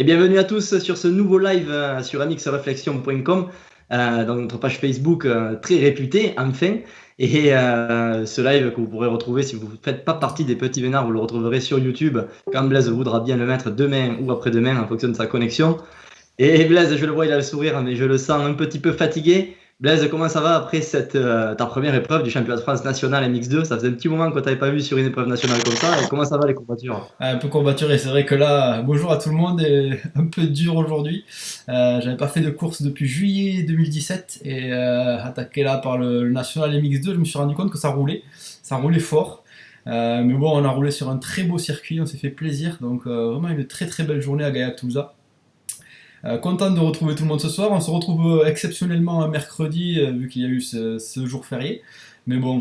Et bienvenue à tous sur ce nouveau live sur amixreflexion.com, dans notre page Facebook très réputée, enfin. Et ce live que vous pourrez retrouver si vous ne faites pas partie des petits vénards, vous le retrouverez sur YouTube quand Blaise voudra bien le mettre demain ou après-demain en fonction de sa connexion. Et Blaise, je le vois, il a le sourire, mais je le sens un petit peu fatigué. Blaise, comment ça va après ta première épreuve du championnat de France national MX2? Ça faisait un petit moment qu'on t'avait pas vu sur une épreuve nationale comme ça. Comment ça va les courbatures? Un peu courbaturé, c'est vrai que là, bonjour à tout le monde, est un peu dur aujourd'hui. J'avais pas fait de course depuis juillet 2017 et attaqué là par le National MX2, je me suis rendu compte que ça roulait fort. Mais bon, on a roulé sur un très beau circuit, on s'est fait plaisir, donc vraiment une très très belle journée à Gaillac-Toulouse. Content de retrouver tout le monde ce soir. On se retrouve exceptionnellement un mercredi, vu qu'il y a eu ce jour férié. Mais bon,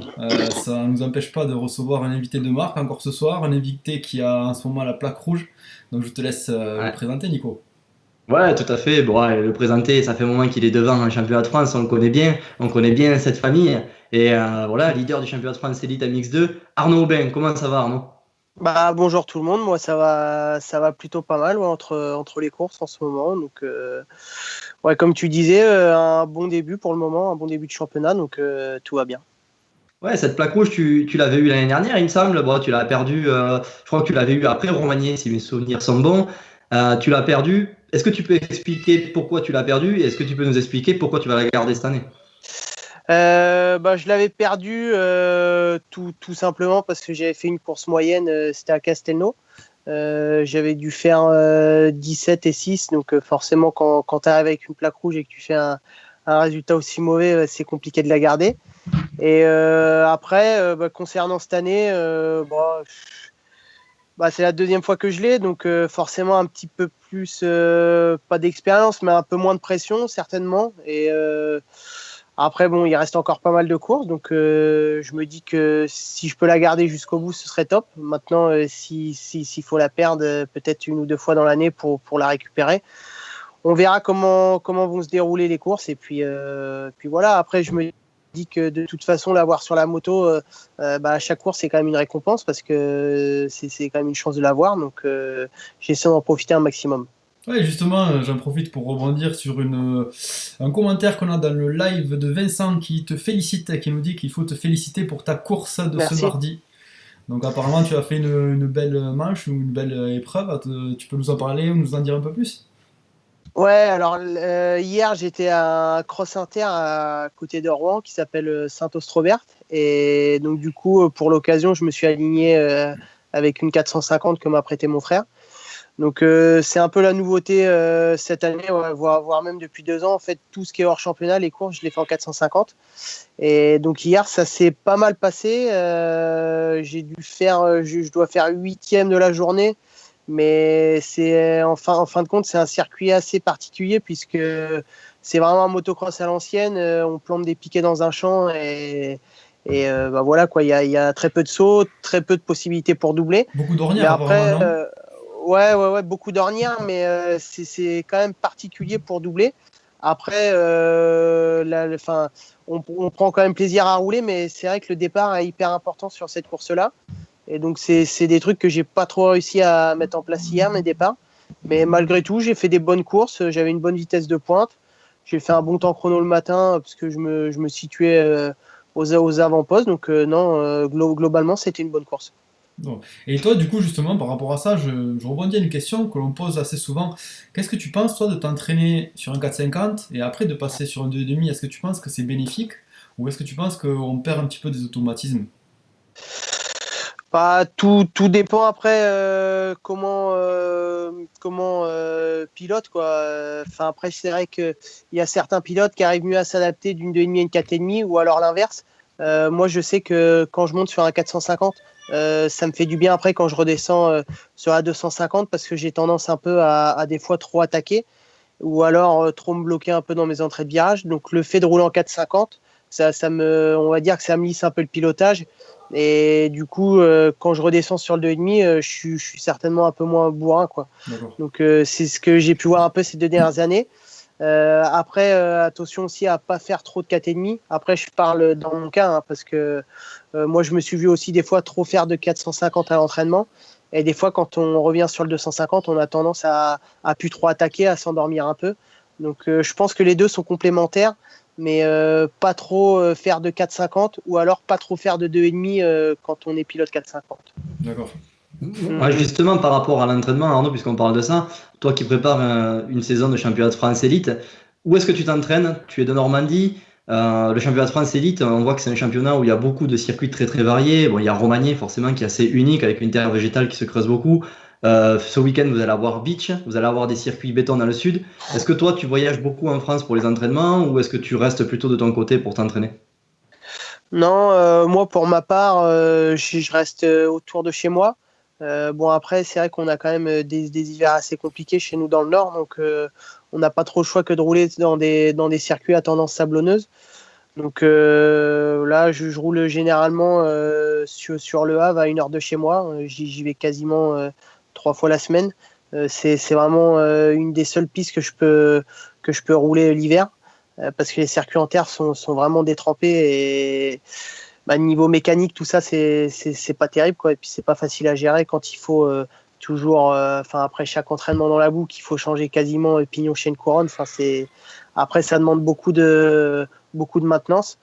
ça ne nous empêche pas de recevoir un invité de marque encore ce soir, un invité qui a en ce moment la plaque rouge. Donc je te laisse le Ouais. présenter, Nico. Ouais, tout à fait. Bon, ouais, le présenter, ça fait un moment qu'il est devant un championnat de France, on connaît bien cette famille. Et voilà, leader du championnat de France Elite MX2, Arnaud Aubin. Comment ça va, Arnaud? Bah bonjour tout le monde, moi ça va plutôt pas mal ouais, entre les courses en ce moment. Donc ouais, comme tu disais, un bon début pour le moment, un bon début de championnat, donc tout va bien. Ouais, cette plaque rouge, tu l'avais eu l'année dernière, il me semble. Bon, tu l'as perdu, je crois que tu l'avais eu après Romagné, si mes souvenirs sont bons. Tu l'as perdu. Est-ce que tu peux expliquer pourquoi tu l'as perdu et est-ce que tu peux nous expliquer pourquoi tu vas la garder cette année? Bah, je l'avais perdu tout simplement parce que j'avais fait une course moyenne, c'était à Castelnau. J'avais dû faire 17 et 6, donc forcément quand tu arrives avec une plaque rouge et que tu fais un résultat aussi mauvais, c'est compliqué de la garder. Et après, bah, concernant cette année, bah, c'est la deuxième fois que je l'ai, donc forcément un petit peu plus, pas d'expérience, mais un peu moins de pression certainement. Et après, bon, il reste encore pas mal de courses, donc je me dis que si je peux la garder jusqu'au bout, ce serait top. Maintenant, s'il faut la perdre, peut-être une ou deux fois dans l'année pour la récupérer. On verra comment vont se dérouler les courses, et puis voilà. Après, je me dis que de toute façon, l'avoir sur la moto, bah, à chaque course, c'est quand même une récompense parce que c'est quand même une chance de l'avoir, donc j'essaie d'en profiter un maximum. Ouais, justement, j'en profite pour rebondir sur un commentaire qu'on a dans le live de Vincent qui te félicite, qui nous dit qu'il faut te féliciter pour ta course de ce Merci. mardi. Donc apparemment, tu as fait une belle manche ou une belle épreuve. Tu peux nous en parler ou nous en dire un peu plus? Ouais, alors hier j'étais à un cross inter à côté de Rouen qui s'appelle Saint-Ostrobert, et donc du coup pour l'occasion je me suis aligné avec une 450 que m'a prêté mon frère. Donc c'est un peu la nouveauté cette année, ouais, voire même depuis 2 ans. En fait, tout ce qui est hors championnat, les courses, je les fais en 450. Et donc hier, ça s'est pas mal passé. J'ai dû faire, je dois faire huitième de la journée. Mais c'est en fin de compte, c'est un circuit assez particulier puisque c'est vraiment un motocross à l'ancienne. On plante des piquets dans un champ et bah voilà quoi. Il y a très peu de sauts, très peu de possibilités pour doubler. Beaucoup Mais d'ornières apparemment, après, non? ouais, beaucoup d'ornières, mais c'est quand même particulier pour doubler. Après, on prend quand même plaisir à rouler, mais c'est vrai que le départ est hyper important sur cette course-là. Et donc, c'est des trucs que j'ai pas trop réussi à mettre en place hier, mes départs. Mais malgré tout, j'ai fait des bonnes courses. J'avais une bonne vitesse de pointe. J'ai fait un bon temps chrono le matin parce que je me situais aux avant-postes. Donc, non, globalement, c'était une bonne course. Bon. Et toi, du coup, justement, par rapport à ça, je rebondis à une question que l'on pose assez souvent. Qu'est-ce que tu penses, toi, de t'entraîner sur un 450 et après de passer sur un 2,5? Est-ce que tu penses que c'est bénéfique ou est-ce que tu penses qu'on perd un petit peu des automatismes? Bah, tout dépend après comment pilote quoi. Enfin après c'est vrai que il y a certains pilotes qui arrivent mieux à s'adapter d'une 2,5 à une 4,5 ou alors l'inverse. Moi je sais que quand je monte sur un 450, ça me fait du bien après quand je redescends sur la 250 parce que j'ai tendance un peu à des fois trop attaquer ou alors trop me bloquer un peu dans mes entrées de virage. Donc le fait de rouler en 450, on va dire que ça me lisse un peu le pilotage. Et du coup, quand je redescends sur le 2,5, je suis certainement un peu moins bourrin, quoi. D'accord. Donc c'est ce que j'ai pu voir un peu ces 2 dernières années. Après, attention aussi à pas faire trop de 4,5. Après, je parle dans mon cas, hein, parce que moi, je me suis vu aussi des fois trop faire de 450 à l'entraînement. Et des fois, quand on revient sur le 250, on a tendance à plus trop attaquer, à s'endormir un peu. Donc, je pense que les deux sont complémentaires, mais pas trop faire de 4,50 ou alors pas trop faire de 2,5 quand on est pilote 4,50. D'accord. Ouais, justement, par rapport à l'entraînement, Arnaud, puisqu'on parle de ça, toi qui prépares une saison de championnat de France élite, où est-ce que tu t'entraînes? Tu es de Normandie. Le championnat de France élite, on voit que c'est un championnat où il y a beaucoup de circuits très très variés. Bon, il y a Romagné forcément qui est assez unique avec une terre végétale qui se creuse beaucoup. Ce week-end, vous allez avoir beach, vous allez avoir des circuits béton dans le sud. Est-ce que toi, tu voyages beaucoup en France pour les entraînements ou est-ce que tu restes plutôt de ton côté pour t'entraîner? Non, moi pour ma part, je reste autour de chez moi. Bon après, c'est vrai qu'on a quand même des hivers assez compliqués chez nous dans le nord, donc on n'a pas trop le choix que de rouler dans des circuits à tendance sablonneuse. Donc là, je roule généralement sur le Havre à 1 heure de chez moi. J'y vais quasiment 3 fois la semaine. C'est vraiment une des seules pistes que je peux rouler l'hiver parce que les circuits en terre sont vraiment détrempés et bah, niveau mécanique, tout ça, c'est pas terrible, quoi. Et puis c'est pas facile à gérer quand il faut toujours, après chaque entraînement dans la boue, qu'il faut changer quasiment pignon, chaîne, couronne. Après, ça demande beaucoup de maintenance.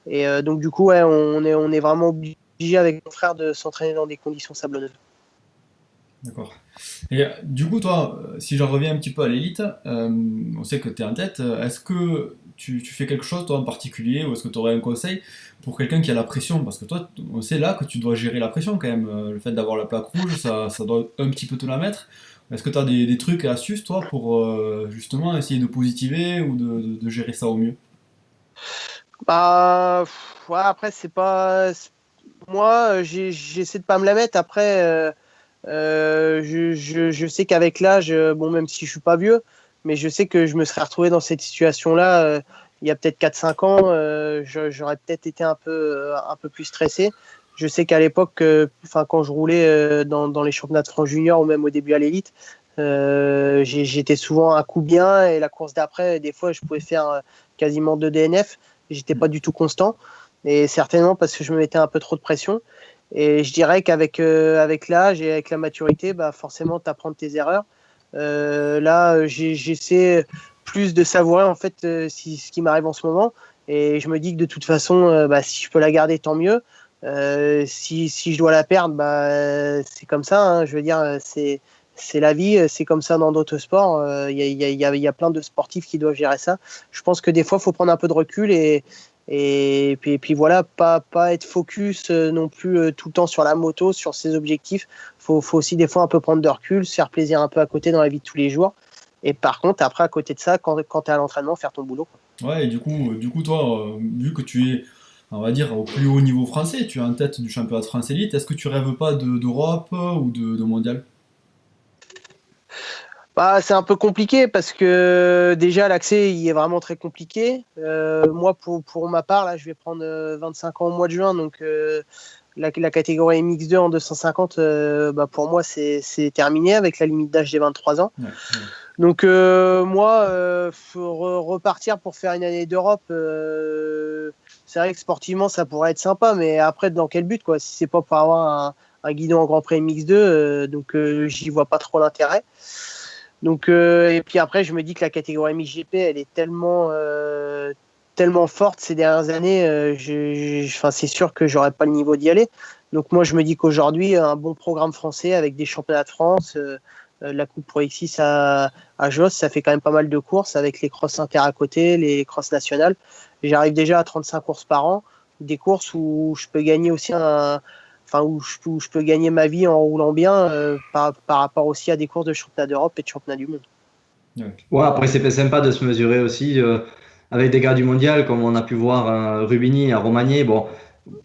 Et donc du coup, ouais, on est vraiment obligé avec mon frère de s'entraîner dans des conditions sablonneuses. D'accord. Et du coup, toi, si j'en reviens un petit peu à l'élite, on sait que tu es en tête. Est-ce que tu fais quelque chose, toi, en particulier, ou est-ce que tu aurais un conseil pour quelqu'un qui a la pression? Parce que toi, on sait là que tu dois gérer la pression quand même. Le fait d'avoir la plaque rouge, ça doit un petit peu te la mettre. Est-ce que tu as des trucs et astuces, toi, pour justement essayer de positiver ou de gérer ça au mieux? Bah, ouais, après, moi, j'essaie de pas me la mettre. Après, je sais qu'avec l'âge, bon, même si je suis pas vieux, mais je sais que je me serais retrouvé dans cette situation-là il y a peut-être 4-5 ans. J'aurais peut-être été un peu plus stressé. Je sais qu'à l'époque, quand je roulais dans les championnats de France junior ou même au début à l'élite, j'étais souvent à coup bien et la course d'après, des fois, je pouvais faire quasiment 2 DNF. J'étais pas du tout constant et certainement parce que je me mettais un peu trop de pression. Et je dirais avec l'âge et avec la maturité, bah forcément, tu apprends de tes erreurs. Là, j'essaie plus de savourer en fait ce qui m'arrive en ce moment. Et je me dis que de toute façon, si je peux la garder, tant mieux. Si je dois la perdre, c'est comme ça. Hein. Je veux dire, c'est la vie. C'est comme ça dans d'autres sports. Il y a plein de sportifs qui doivent gérer ça. Je pense que des fois, il faut prendre un peu de recul et puis voilà, pas être focus non plus tout le temps sur la moto, sur ses objectifs. Faut aussi des fois un peu prendre de recul, se faire plaisir un peu à côté dans la vie de tous les jours. Et par contre, après, à côté de ça, quand tu es à l'entraînement, faire ton boulot, quoi. Ouais, et du coup toi, vu que tu es, on va dire, au plus haut niveau français, tu es en tête du championnat de France élite, est-ce que tu rêves pas d'Europe ou de mondial? Bah, c'est un peu compliqué parce que déjà l'accès il est vraiment très compliqué. Moi pour ma part là je vais prendre 25 ans au mois de juin donc la catégorie MX2 en 250 pour moi c'est terminé avec la limite d'âge des 23 ans. Ouais, ouais. Donc moi faut repartir pour faire une année d'Europe c'est vrai que sportivement ça pourrait être sympa mais après dans quel but quoi si c'est pas pour avoir un guidon en Grand Prix MX2 donc j'y vois pas trop l'intérêt. Donc, et puis après, je me dis que la catégorie MXGP, elle est tellement forte ces dernières années. C'est sûr que j'aurais pas le niveau d'y aller. Donc, moi, je me dis qu'aujourd'hui, un bon programme français avec des championnats de France, la Coupe Pro X6 à Josse, ça fait quand même pas mal de courses avec les crosses inter à côté, les crosses nationales. J'arrive déjà à 35 courses par an, des courses où je peux gagner aussi où je peux gagner ma vie en roulant bien par rapport aussi à des courses de championnat d'Europe et de championnat du monde. Ouais. Ouais, après, c'est sympa de se mesurer aussi avec des gars du mondial, comme on a pu voir Rubini à Romagné. Bon,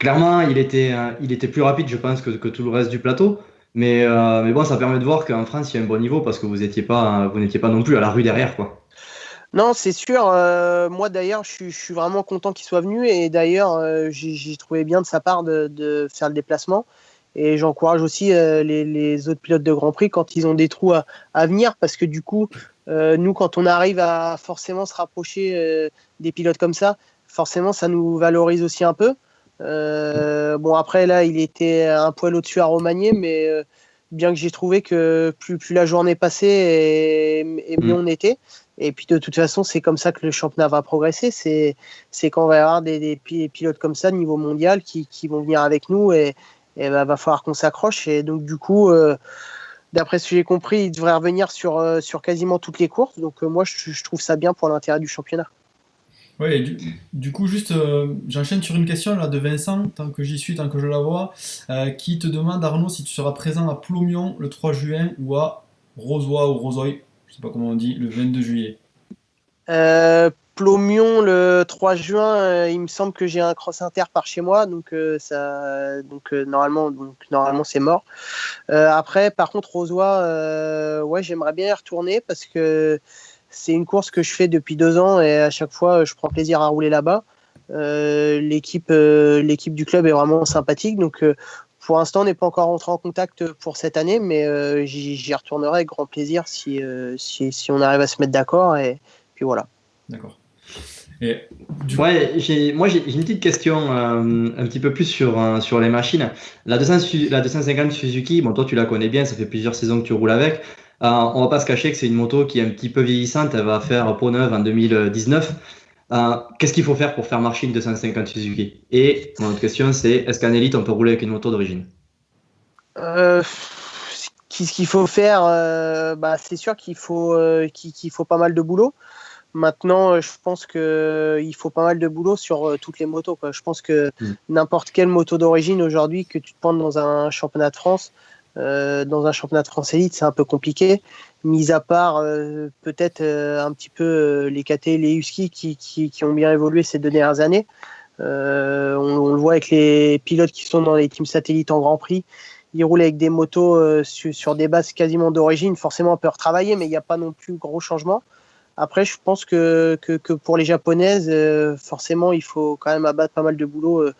clairement, il était plus rapide, je pense, que tout le reste du plateau. Mais bon, ça permet de voir qu'en France, il y a un bon niveau parce que vous n'étiez pas non plus à la rue derrière, quoi. Non, c'est sûr. Moi, d'ailleurs, je suis vraiment content qu'il soit venu. Et d'ailleurs, j'ai trouvé bien de sa part de faire le déplacement. Et j'encourage aussi les autres pilotes de Grand Prix quand ils ont des trous à venir. Parce que du coup, nous, quand on arrive à forcément se rapprocher des pilotes comme ça, forcément, ça nous valorise aussi un peu. Bon, après, là, il était un poil au-dessus à Romagné. Mais bien que j'ai trouvé que plus la journée passait et mieux on était. Et puis de toute façon, c'est comme ça que le championnat va progresser. C'est quand on va y avoir des pilotes comme ça, niveau mondial, qui vont venir avec nous et va falloir qu'on s'accroche. Et donc du coup, d'après ce que j'ai compris, il devrait revenir sur quasiment toutes les courses. Donc moi, je trouve ça bien pour l'intérêt du championnat. Ouais, du coup, juste, j'enchaîne sur une question là de Vincent, tant que j'y suis, tant que je la vois, qui te demande, Arnaud, si tu seras présent à Ploumion le 3 juin ou à Rozoy ou Rozoy, je sais pas comment on dit, le 22 juillet. Plomion le 3 juin, il me semble que j'ai un cross inter par chez moi, donc normalement c'est mort. Après, par contre, Rozoy, ouais, j'aimerais bien y retourner parce que c'est une course que je fais depuis 2 ans et à chaque fois, je prends plaisir à rouler là-bas. L'équipe du club est vraiment sympathique, donc pour l'instant, on n'est pas encore rentré en contact pour cette année, mais j'y retournerai avec grand plaisir si on arrive à se mettre d'accord et puis voilà. D'accord. Et Ouais, j'ai une petite question un petit peu plus sur les machines. La 250 Suzuki, bon, toi tu la connais bien, ça fait plusieurs saisons que tu roules avec. On va pas se cacher que c'est une moto qui est un petit peu vieillissante, elle va faire peau neuve en 2019. Qu'est-ce qu'il faut faire pour faire marcher une 250 Suzuki? Et mon autre question, c'est est-ce qu'en élite on peut rouler avec une moto d'origine? Ce qu'il faut faire, c'est sûr qu'il faut pas mal de boulot. Maintenant, je pense qu'il faut pas mal de boulot sur toutes les motos, quoi. Je pense que n'importe quelle moto d'origine aujourd'hui, que tu te prennes dans un championnat de France, dans un championnat de France élite, c'est un peu compliqué. Mis à part peut-être un petit peu les KT, les Husky qui ont bien évolué ces 2 dernières années. On le voit avec les pilotes qui sont dans les teams satellites en Grand Prix. Ils roulent avec des motos sur des bases quasiment d'origine. Forcément, on peut retravailler, mais il n'y a pas non plus gros changements. Après, je pense que pour les japonaises, forcément, il faut quand même abattre pas mal de boulot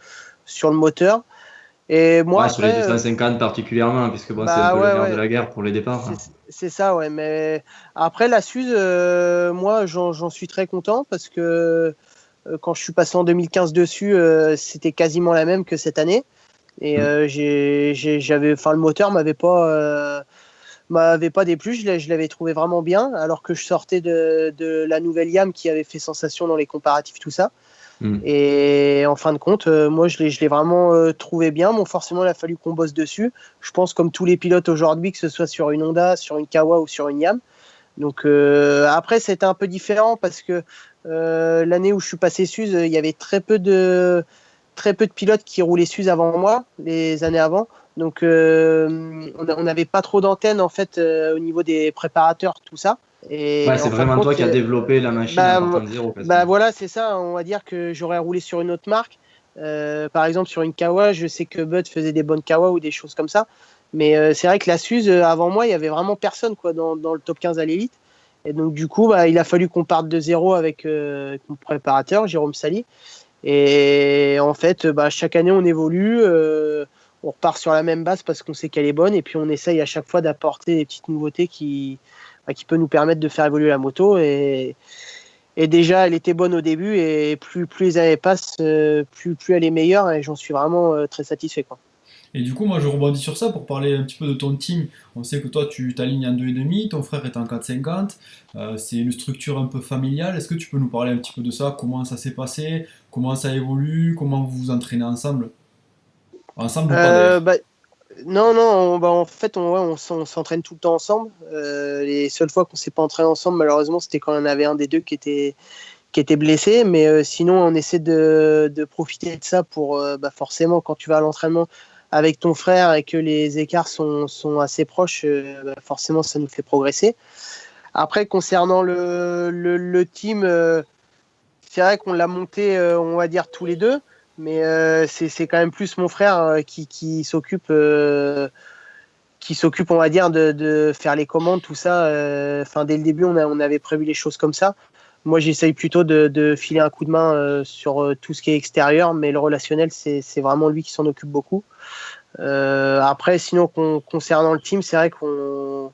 sur le moteur. Et moi, Ouais, après, sur les 250 particulièrement, puisque bon, c'est un peu le nerf de la guerre pour les départs. c'est ça, ouais. Mais après, la Suze, moi, j'en suis très content parce que quand je suis passé en 2015 dessus, c'était quasiment la même que cette année. Et le moteur m'avait pas déplu, je l'avais trouvé vraiment bien, alors que je sortais de la nouvelle YAM qui avait fait sensation dans les comparatifs, tout ça. Et en fin de compte, moi je l'ai vraiment trouvé bien. Bon, forcément, il a fallu qu'on bosse dessus. Je pense comme tous les pilotes aujourd'hui, que ce soit sur une Honda, sur une Kawa ou sur une YAM. Donc après, c'était un peu différent parce que l'année où je suis passé Suze, il y avait très peu de pilotes qui roulaient Suze avant moi, les années avant. Donc on n'avait pas trop d'antennes en fait au niveau des préparateurs, tout ça. Et ouais, c'est vraiment toi qui as développé la machine en partant de zéro. Voilà, c'est ça. On va dire que j'aurais roulé sur une autre marque. Par exemple, sur une Kawa, je sais que Bud faisait des bonnes Kawa ou des choses comme ça. Mais c'est vrai que la Suze, avant moi, il n'y avait vraiment personne quoi, dans le top 15 à l'élite. Et donc, du coup, il a fallu qu'on parte de zéro avec mon préparateur, Jérôme Sali. Et en fait, chaque année, on évolue. On repart sur la même base parce qu'on sait qu'elle est bonne. Et puis, on essaye à chaque fois d'apporter des petites nouveautés qui peut nous permettre de faire évoluer la moto. Et déjà, elle était bonne au début. Et plus les années passent, plus elle est meilleure. Et j'en suis vraiment très satisfait, quoi. Et du coup, moi, je rebondis sur ça pour parler un petit peu de ton team. On sait que toi, tu t'alignes en 2,5, ton frère est en 4,50. C'est une structure un peu familiale. Est-ce que tu peux nous parler un petit peu de ça? Comment ça s'est passé? Comment ça évolue? Comment vous vous entraînez ensemble? Ensemble ou pas d'ailleurs? Non, en fait, on s'entraîne tout le temps ensemble. Les seules fois qu'on s'est pas entraîné ensemble, malheureusement, c'était quand on avait un des deux qui était blessé. Mais sinon, on essaie de profiter de ça pour forcément, quand tu vas à l'entraînement avec ton frère et que les écarts sont assez proches, forcément, ça nous fait progresser. Après, concernant le team, c'est vrai qu'on l'a monté, on va dire, tous les deux. Mais c'est quand même plus mon frère qui s'occupe, on va dire, de faire les commandes, tout ça. Dès le début, on avait prévu les choses comme ça. Moi, j'essaye plutôt de filer un coup de main sur tout ce qui est extérieur, mais le relationnel, c'est vraiment lui qui s'en occupe beaucoup. Après, sinon, concernant le team, c'est vrai qu'on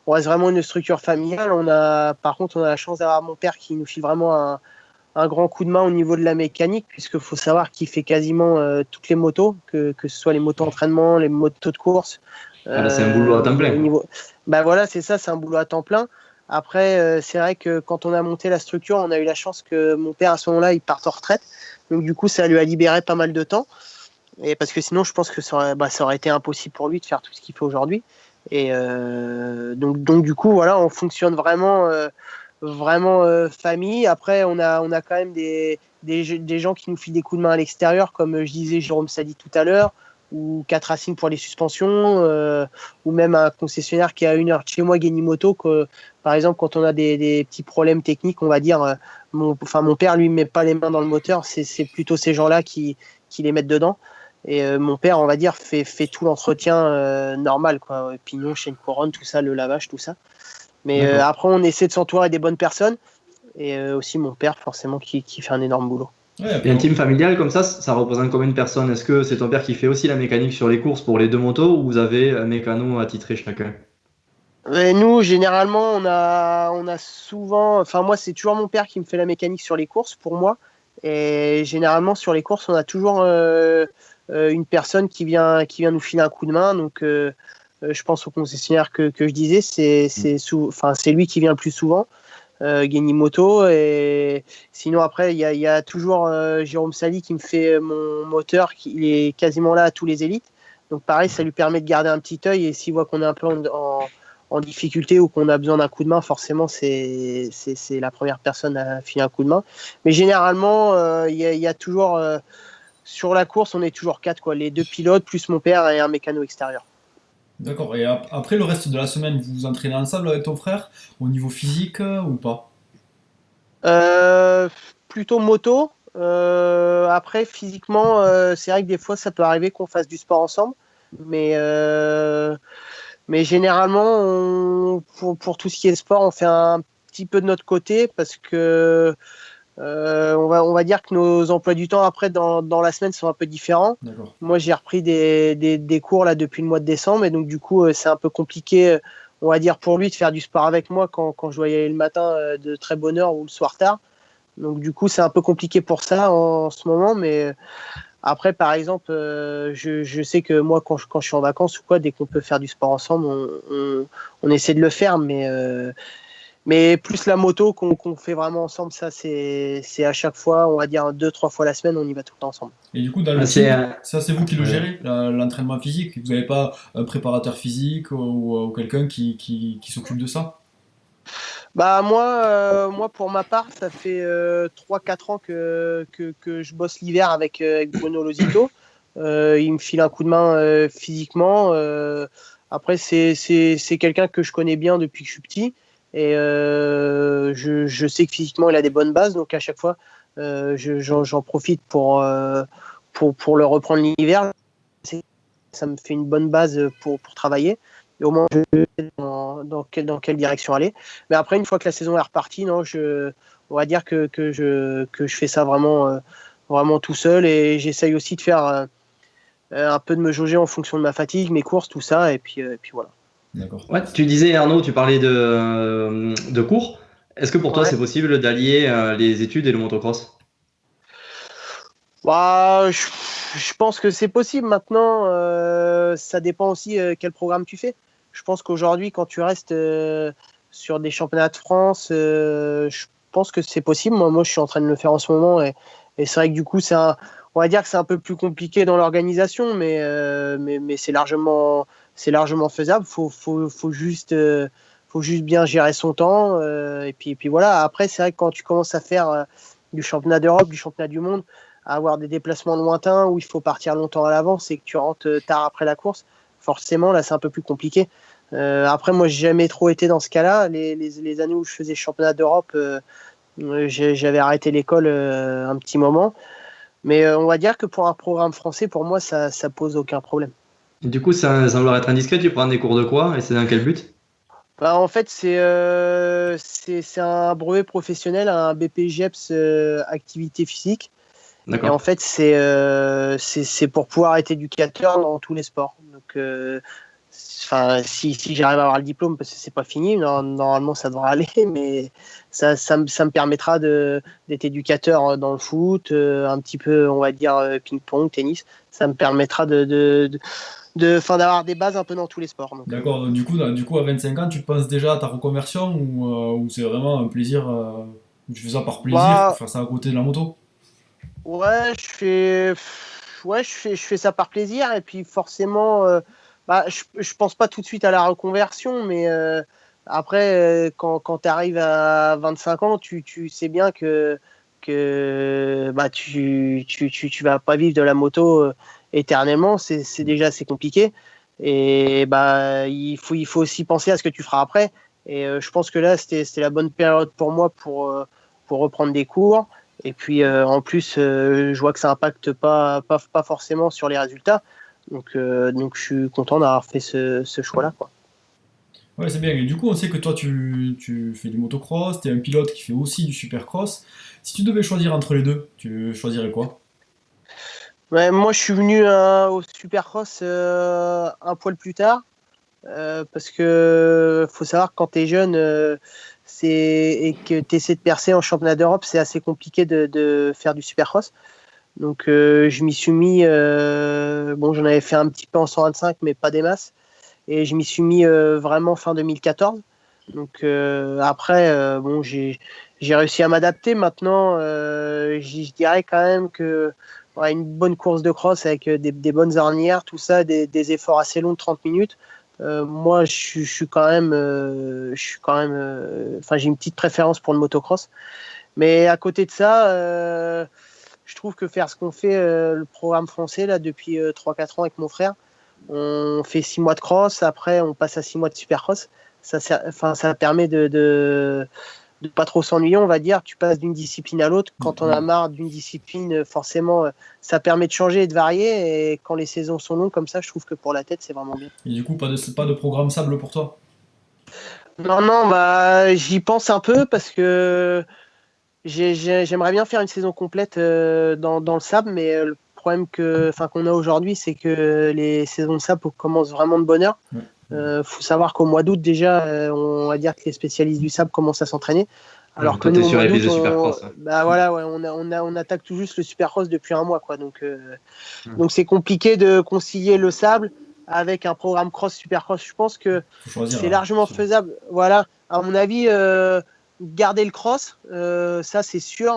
reste vraiment une structure familiale. Par contre, on a la chance d'avoir mon père qui nous file vraiment un grand coup de main au niveau de la mécanique, puisqu'il faut savoir qu'il fait quasiment toutes les motos, que ce soit les motos d'entraînement, les motos de course, Ah, c'est un boulot à temps plein. Bah voilà, c'est ça, c'est un boulot à temps plein. Après, c'est vrai que quand on a monté la structure, on a eu la chance que mon père, à ce moment-là, il parte en retraite. Donc du coup, ça lui a libéré pas mal de temps. Et parce que sinon, je pense que ça aurait été impossible pour lui de faire tout ce qu'il fait aujourd'hui. Et donc du coup, voilà, on fonctionne vraiment famille. Après, on a quand même des gens qui nous filent des coups de main à l'extérieur, comme je disais Jérôme Sadi tout à l'heure, ou 4 Racing pour les suspensions, ou même un concessionnaire qui est à 1 heure de chez moi, Genimoto, que par exemple, quand on a des petits problèmes techniques, on va dire, mon père, lui, ne met pas les mains dans le moteur, c'est plutôt ces gens-là qui les mettent dedans. Et mon père, on va dire, fait tout l'entretien normal, quoi. Pignon, chaîne couronne, tout ça, le lavage, tout ça. Mais après, on essaie de s'entourer des bonnes personnes. Et aussi mon père, forcément, qui fait un énorme boulot. Ouais, et un team familial comme ça représente combien de personnes? Est-ce que c'est ton père qui fait aussi la mécanique sur les courses pour les 2 motos ou vous avez un mécano attitré chacun? Et nous, généralement, on a souvent. Enfin, moi, c'est toujours mon père qui me fait la mécanique sur les courses pour moi. Et généralement, sur les courses, on a toujours une personne qui vient nous filer un coup de main. Donc, je pense au concessionnaire que je disais, c'est lui qui vient le plus souvent. Genimoto, et sinon après il y a toujours Jérôme Sali qui me fait mon moteur, il est quasiment là à tous les élites, donc pareil, ça lui permet de garder un petit œil, et s'il voit qu'on est un peu en difficulté ou qu'on a besoin d'un coup de main, forcément c'est la première personne à filer un coup de main. Mais généralement il y a toujours sur la course, on est toujours 4, quoi, les 2 pilotes plus mon père et un mécano extérieur. D'accord. Et après le reste de la semaine, vous vous entraînez ensemble avec ton frère au niveau physique ou pas? Euh, Plutôt moto. Après, physiquement, c'est vrai que des fois, ça peut arriver qu'on fasse du sport ensemble. Mais, mais généralement, pour tout ce qui est sport, on fait un petit peu de notre côté parce que on va dire que nos emplois du temps après dans la semaine sont un peu différents. D'accord. Moi, j'ai repris des cours là depuis le mois de décembre, et donc du coup, c'est un peu compliqué, on va dire, pour lui de faire du sport avec moi quand je dois y aller le matin de très bonne heure ou le soir tard. Donc du coup, c'est un peu compliqué pour ça en ce moment, mais après, par exemple, je sais que moi, quand je suis en vacances ou quoi, dès qu'on peut faire du sport ensemble, on essaie de le faire, mais plus la moto qu'on fait vraiment ensemble, ça c'est à chaque fois, on va dire 2-3 fois la semaine, on y va tout le temps ensemble. Et du coup, dans le team, ça c'est vous qui le gérez, l'entraînement physique. Vous n'avez pas un préparateur physique ou quelqu'un qui s'occupe de ça? Bah moi pour ma part, ça fait 3-4 ans que je bosse l'hiver avec Bruno Losito. Il me file un coup de main physiquement. Après, c'est quelqu'un que je connais bien depuis que je suis petit. Et je sais que physiquement, il a des bonnes bases. Donc à chaque fois, j'en profite pour le reprendre l'hiver. Ça me fait une bonne base pour travailler. Et au moins, je sais dans quelle direction aller. Mais après, une fois que la saison est repartie, non, on va dire que je fais ça vraiment tout seul. Et j'essaye aussi de faire un peu de me jauger en fonction de ma fatigue, mes courses, tout ça. Et puis voilà. D'accord. Ouais, tu disais Arnaud, tu parlais de cours. Est-ce que pour toi Ouais. c'est possible d'allier les études et le motocross? Bah, je pense que c'est possible maintenant. Ça dépend aussi quel programme tu fais. Je pense qu'aujourd'hui, quand tu restes sur des championnats de France, je pense que c'est possible. Moi, je suis en train de le faire en ce moment, et c'est vrai que du coup, on va dire que c'est un peu plus compliqué dans l'organisation, mais c'est largement faisable. Faut juste bien gérer son temps. Et puis voilà. Après, c'est vrai que quand tu commences à faire du championnat d'Europe, du championnat du monde, à avoir des déplacements lointains où il faut partir longtemps à l'avance et que tu rentres tard après la course, forcément, là, c'est un peu plus compliqué. Après, moi, j'ai jamais trop été dans ce cas-là. Les années où je faisais championnat d'Europe, j'avais arrêté l'école un petit moment. Mais on va dire que pour un programme français, pour moi, ça pose aucun problème. Du coup, ça semble être indiscret, tu prends des cours de quoi et c'est dans quel but? Bah, en fait, c'est un brevet professionnel, un BPGEPS activité physique. Et en D'accord. fait, c'est pour pouvoir être éducateur dans tous les sports. Donc, si j'arrive à avoir le diplôme, parce que c'est pas fini, normalement ça devrait aller, mais ça me permettra d'être éducateur dans le foot, un petit peu, on va dire, ping-pong, tennis. Ça me permettra de d'avoir des bases un peu dans tous les sports. Donc, D'accord, donc du coup, à 25 ans, tu penses déjà à ta reconversion ou c'est vraiment un plaisir, tu fais ça par plaisir pour bah, faire ça à côté de la moto? ouais, je fais ça par plaisir et puis forcément, je pense pas tout de suite à la reconversion, mais après, quand tu arrives à 25 ans, tu sais bien que tu vas pas vivre de la moto éternellement, c'est déjà assez compliqué. Et bah, il faut aussi penser à ce que tu feras après. Et je pense que là, c'était la bonne période pour moi pour reprendre des cours. Et puis en plus, je vois que ça impacte pas forcément sur les résultats. Donc je suis content d'avoir fait ce choix-là, quoi. Ouais, c'est bien. Et du coup, on sait que toi, tu fais du motocross, tu es un pilote qui fait aussi du supercross. Si tu devais choisir entre les deux, tu choisirais quoi? Ouais, moi, je suis venu au Supercross un poil plus tard. Parce que faut savoir que quand tu es jeune et que tu essaies de percer en championnat d'Europe, c'est assez compliqué de faire du supercross. Donc je m'y suis mis, bon j'en avais fait un petit peu en 125 mais pas des masses. Et je m'y suis mis vraiment fin 2014. Donc après, bon j'ai réussi à m'adapter. Maintenant, je dirais quand même que ouais, une bonne course de cross avec des bonnes ornières, tout ça, des efforts assez longs de 30 minutes. Moi, je suis quand même, enfin, j'ai une petite préférence pour le motocross. Mais à côté de ça, je trouve que faire ce qu'on fait, le programme français là depuis 3-4 ans avec mon frère, on fait 6 mois de cross, après on passe à 6 mois de supercross. Enfin, ça permet de pas trop s'ennuyer, on va dire. Tu passes d'une discipline à l'autre. Quand on a marre d'une discipline, forcément, ça permet de changer et de varier. Et quand les saisons sont longues comme ça, je trouve que pour la tête, c'est vraiment bien. Et du coup, pas de programme sable pour toi? Non, non, bah, j'y pense un peu parce que j'aimerais bien faire une saison complète dans le sable, mais le problème qu'on a aujourd'hui, c'est que les saisons de sable commencent vraiment de bonne heure. Ouais. Faut savoir qu'au mois d'août, déjà, on va dire que les spécialistes du sable commencent à s'entraîner. Alors que Toi, nous, t'es au sur mois les pistes d'août, de Supercross. Ouais. bah voilà, ouais, on attaque tout juste le Supercross depuis un mois, quoi. Donc c'est compliqué de concilier le sable avec un programme cross Supercross. Je pense que Faut choisir c'est là. largement faisable. Voilà, à mon avis, garder le cross, ça c'est sûr.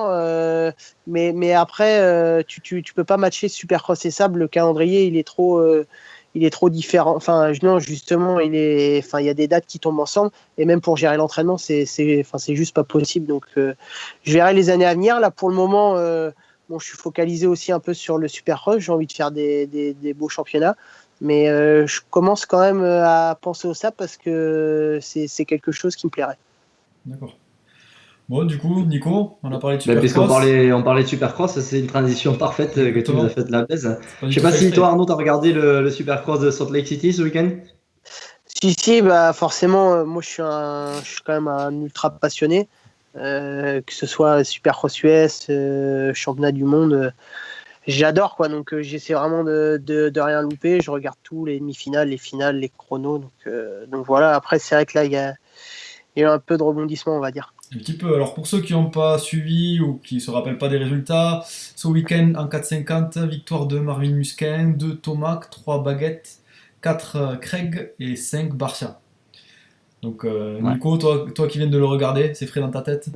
Mais après, tu peux pas matcher Supercross et sable. Le calendrier, il est trop différent. Enfin, non, justement, enfin, il y a des dates qui tombent ensemble. Et même pour gérer l'entraînement, c'est juste pas possible. Donc, je verrai les années à venir. Là, pour le moment, bon, je suis focalisé aussi un peu sur le Supercross. J'ai envie de faire des beaux championnats. Mais je commence quand même à penser au SAP parce que c'est quelque chose qui me plairait. D'accord. Bon, du coup, Nico, on a parlé de Ben, puisqu'on supercross. on parlait de Supercross, c'est une transition parfaite que tu nous as Exactement. fait de la baise. C'est pas Je du sais tout pas fait si toi, exprès. Arnaud, t'as regardé le Supercross de Salt Lake City ce week-end? Si, si, bah forcément, moi je suis quand même un ultra passionné, que ce soit Supercross US, championnat du monde, j'adore quoi. Donc j'essaie vraiment de rien louper. Je regarde tout, les demi-finales, les finales, les chronos. Donc voilà. Après, c'est vrai que là il y a eu un peu de rebondissement, on va dire. Un petit peu. Alors pour ceux qui n'ont pas suivi ou qui ne se rappellent pas des résultats, ce week-end en 450, victoire de Marvin Musquin, 2 Tomac, 3 Baguette, 4 Craig et 5 Barcia. Donc Ouais. Nico, toi qui viens de le regarder, c'est frais dans ta tête?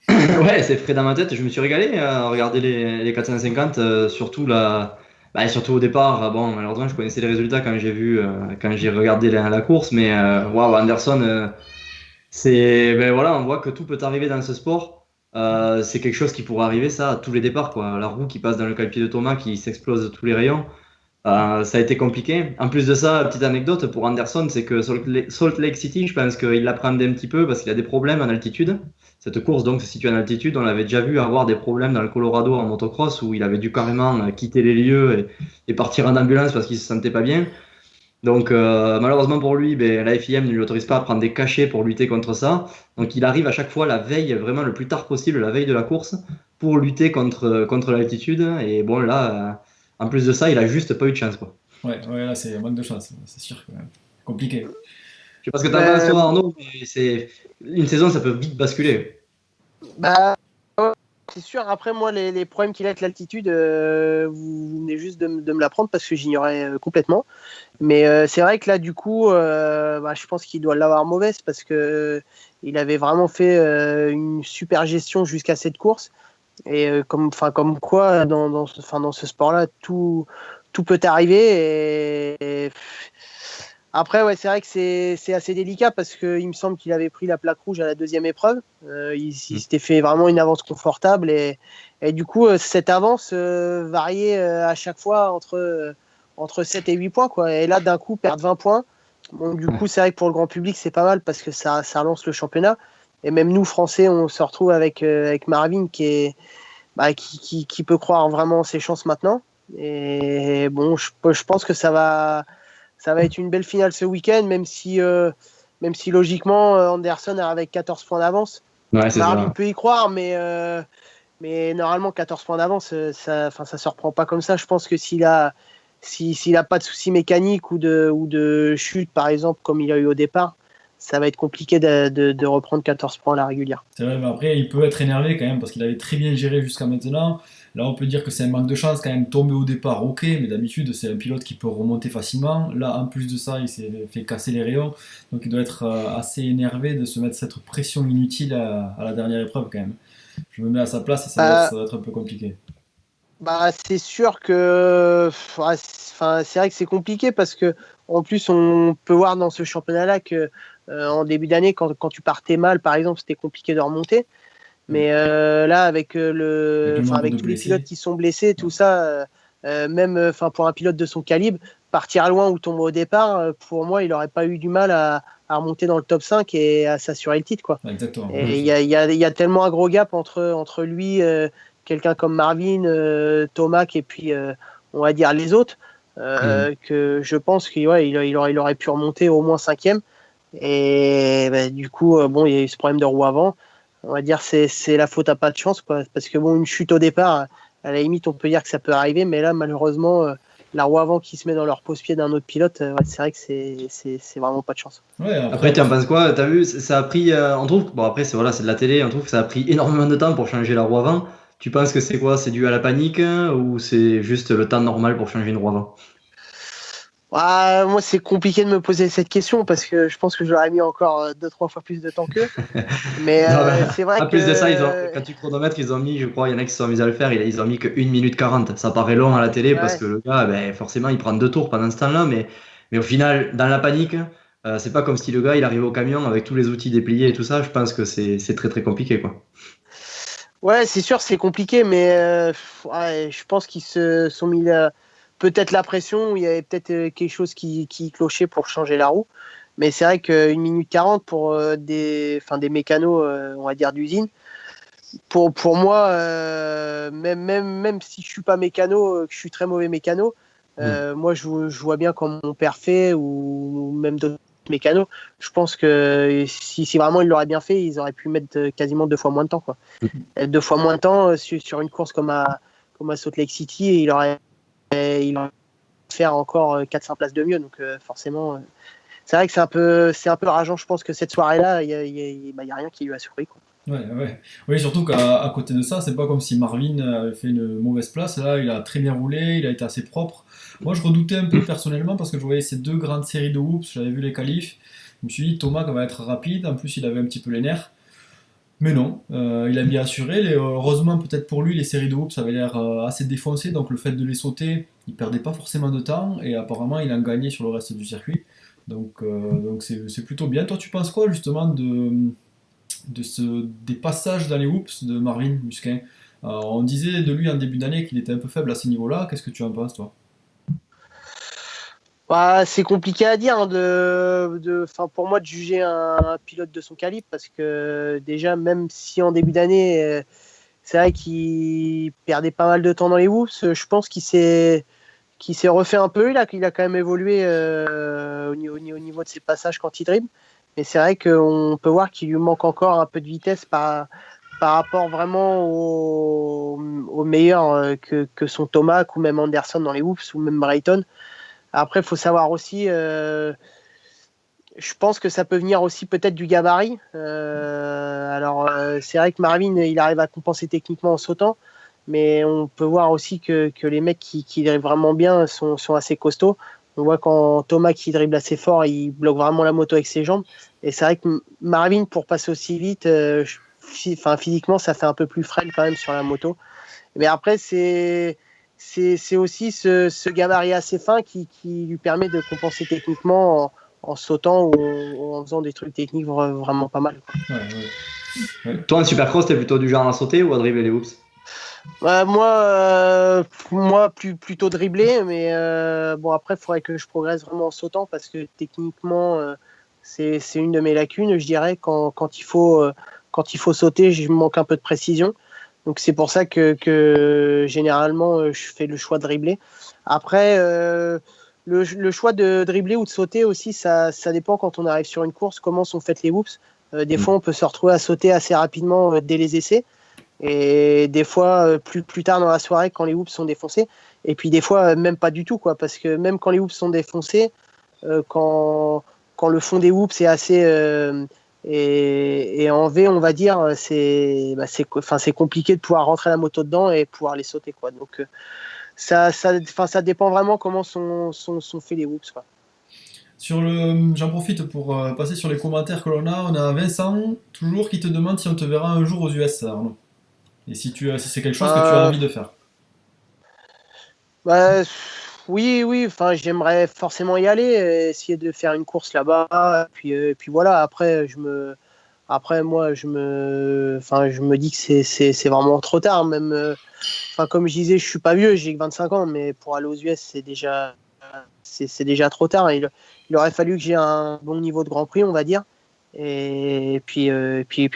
Ouais, c'est frais dans ma tête. Je me suis régalé à regarder les 450, surtout surtout au départ. Bon, malheureusement, je connaissais les résultats quand j'ai regardé la course, mais waouh, Anderson, ben voilà, on voit que tout peut arriver dans ce sport. C'est quelque chose qui pourrait arriver ça à tous les départs, quoi. La roue qui passe dans le cale-pied de Thomas, qui s'explose de tous les rayons. Ça a été compliqué. En plus de ça, petite anecdote pour Anderson, c'est que Salt Lake City, je pense qu'il l'appréhendait un petit peu parce qu'il a des problèmes en altitude. Cette course donc se situe en altitude. On l'avait déjà vu avoir des problèmes dans le Colorado en motocross où il avait dû carrément quitter les lieux et partir en ambulance parce qu'il se sentait pas bien. Donc malheureusement pour lui, ben, la FIM ne lui autorise pas à prendre des cachets pour lutter contre ça. Donc il arrive à chaque fois la veille, vraiment le plus tard possible, la veille de la course, pour lutter contre l'altitude. Et bon là, en plus de ça, il a juste pas eu de chance, quoi. Ouais, ouais, là c'est un manque de chance, c'est sûr que compliqué. Je sais pas ce que t'en penses Euh, toi, Arnaud, mais une saison ça peut vite basculer. Bah, ouais, c'est sûr. Après, moi, les problèmes qu'il a avec l'altitude, vous venez juste de me l'apprendre parce que j'ignorais complètement. Mais c'est vrai que là, du coup, je pense qu'il doit l'avoir mauvaise parce que il avait vraiment fait une super gestion jusqu'à cette course. Et comme quoi, dans ce sport-là, tout peut arriver. Après, ouais, c'est vrai que c'est assez délicat parce qu'il me semble qu'il avait pris la plaque rouge à la deuxième épreuve. Il s'était fait vraiment une avance confortable et du coup, cette avance variait à chaque fois entre 7 et 8 points, quoi. Et là, d'un coup, perdre 20 points. Bon, du coup, c'est vrai que pour le grand public, c'est pas mal parce que ça relance le championnat. Et même nous, Français, on se retrouve avec Marvin qui peut croire vraiment ses chances maintenant. Et bon, je pense que ça va être une belle finale ce week-end, même si logiquement Anderson est avec 14 points d'avance. Ouais, c'est Marvin ça. peut y croire, mais normalement 14 points d'avance, ça se reprend pas comme ça. Je pense que s'il a pas de soucis mécaniques ou de chute, par exemple, comme il a eu au départ, ça va être compliqué de reprendre 14 points à la régulière. C'est vrai, mais après, il peut être énervé quand même parce qu'il avait très bien géré jusqu'à maintenant. Là, on peut dire que c'est un manque de chance quand même. Tomber au départ, ok, mais d'habitude, c'est un pilote qui peut remonter facilement. Là, en plus de ça, il s'est fait casser les rayons. Donc, il doit être assez énervé de se mettre cette pression inutile à la dernière épreuve quand même. Je me mets à sa place et ça va être un peu compliqué. C'est sûr que c'est vrai que c'est compliqué parce que en plus on peut voir dans ce championnat-là que en début d'année quand tu partais mal par exemple c'était compliqué de remonter mais là avec Avec tous les pilotes qui sont blessés tout ça même pour un pilote de son calibre partir loin ou tomber au départ pour moi il n'aurait pas eu du mal à remonter dans le top 5 et à s'assurer le titre quoi. Exactement. Et il y a tellement un gros gap entre lui quelqu'un comme Marvin, Tomac et puis on va dire les autres, que je pense qu'il aurait pu remonter au moins 5e. Et du coup, il y a eu ce problème de roue avant. On va dire c'est la faute à pas de chance, quoi. Parce que une chute au départ, à la limite, on peut dire que ça peut arriver, mais là, malheureusement, la roue avant qui se met dans leur pose-pied d'un autre pilote, c'est vrai que c'est vraiment pas de chance. Ouais, Après, tu en penses quoi? T'as vu, ça a pris, on trouve, bon après, c'est de la télé, on trouve que ça a pris énormément de temps pour changer la roue avant. Tu penses que c'est quoi? C'est dû à la panique ou c'est juste le temps normal pour changer une roue avant? Moi, c'est compliqué de me poser cette question parce que je pense que j'aurais mis encore 2-3 fois plus de temps qu'eux. Mais Non, c'est vrai en que. plus de ça, quand tu chronomètres, ils ont mis, je crois, il y en a qui se sont mis à le faire, ils ont mis que 1 minute 40. Ça paraît long à la télé parce Ouais. que le gars, forcément, il prend 2 tours pendant ce temps-là, mais au final, dans la panique, c'est pas comme si le gars, il arrive au camion avec tous les outils dépliés et tout ça. Je pense que c'est très très compliqué, quoi. Ouais, c'est sûr, c'est compliqué, mais je pense qu'ils se sont mis peut-être la pression, il y avait peut-être quelque chose qui clochait pour changer la roue. Mais c'est vrai qu'1 minute 40 pour des mécanos, on va dire, d'usine, pour moi, même si je suis pas mécano, que je suis très mauvais mécano, moi je vois bien comme mon père fait ou même d'autres mécanos. Je pense que si vraiment ils l'auraient bien fait, ils auraient pu mettre quasiment 2 fois moins de temps, quoi. 2 fois moins de temps sur une course comme à Salt Lake City, et il aurait faire encore 400 places de mieux. Donc forcément, c'est vrai que c'est un peu rageant. Je pense que cette soirée-là, il y a rien qui lui a surpris, quoi. Ouais. Oui, surtout qu'à côté de ça, c'est pas comme si Marvin avait fait une mauvaise place. Là, il a très bien roulé, il a été assez propre. Moi, je redoutais un peu personnellement parce que je voyais ces deux grandes séries de whoops, j'avais vu les qualifs. Je me suis dit, Thomas va être rapide. En plus, il avait un petit peu les nerfs. Mais non, il a bien assuré. Heureusement, peut-être pour lui, les séries de whoops avaient l'air assez défoncées. Donc, le fait de les sauter, il perdait pas forcément de temps. Et apparemment, il a gagné sur le reste du circuit. Donc c'est plutôt bien. Toi, tu penses quoi justement des passages dans les whoops de Marvin Musquin? On disait de lui en début d'année qu'il était un peu faible à ce niveau-là. Qu'est-ce que tu en penses, toi? C'est compliqué à dire, hein, pour moi de juger un pilote de son calibre parce que déjà, même si en début d'année, c'est vrai qu'il perdait pas mal de temps dans les whoops, je pense qu'il s'est refait un peu. Il a quand même évolué au niveau de ses passages quand il dribble. Mais c'est vrai qu'on peut voir qu'il lui manque encore un peu de vitesse par rapport vraiment au meilleur que sont Thomas ou même Anderson dans les whoops ou même Brayton. Après, il faut savoir aussi, Je pense que ça peut venir aussi peut-être du gabarit. C'est vrai que Marvin, il arrive à compenser techniquement en sautant, mais on peut voir aussi que les mecs qui dribblent vraiment bien sont assez costauds. On voit quand Thomas qui dribble assez fort, il bloque vraiment la moto avec ses jambes. Et c'est vrai que Marvin, pour passer aussi vite, physiquement, ça fait un peu plus frêle quand même sur la moto. Mais après, c'est aussi ce gabarit assez fin qui lui permet de compenser techniquement en sautant ou en faisant des trucs techniques vraiment pas mal. Ouais. Toi, en Supercross, t'es plutôt du genre à sauter ou à dribbler les hoops? Moi plutôt dribbler, mais bon, après, il faudrait que je progresse vraiment en sautant parce que techniquement, c'est une de mes lacunes, je dirais. Quand il faut sauter, je manque un peu de précision. Donc c'est pour ça que généralement je fais le choix de dribbler. Après, le choix de dribbler ou de sauter aussi, ça dépend quand on arrive sur une course, comment sont faites les whoops. Des fois, on peut se retrouver à sauter assez rapidement dès les essais. Et des fois, plus tard dans la soirée, quand les whoops sont défoncés. Et puis des fois, même pas du tout, quoi. Parce que même quand les whoops sont défoncés, quand le fond des whoops est assez... et en V, on va dire, c'est compliqué de pouvoir rentrer la moto dedans et pouvoir les sauter, quoi. Donc ça dépend vraiment comment sont faits les whoops, quoi. J'en profite pour passer sur les commentaires que l'on a. On a Vincent, toujours, qui te demande si on te verra un jour aux US, Arnaud. Et si c'est quelque chose que tu as envie de faire. Oui, enfin, j'aimerais forcément y aller, essayer de faire une course là-bas. Puis voilà, après, moi, je me dis que c'est vraiment trop tard. Même, comme je disais, je suis pas vieux, j'ai que 25 ans, mais pour aller aux US, c'est déjà trop tard. Il aurait fallu que j'ai un bon niveau de Grand Prix, on va dire. Et puis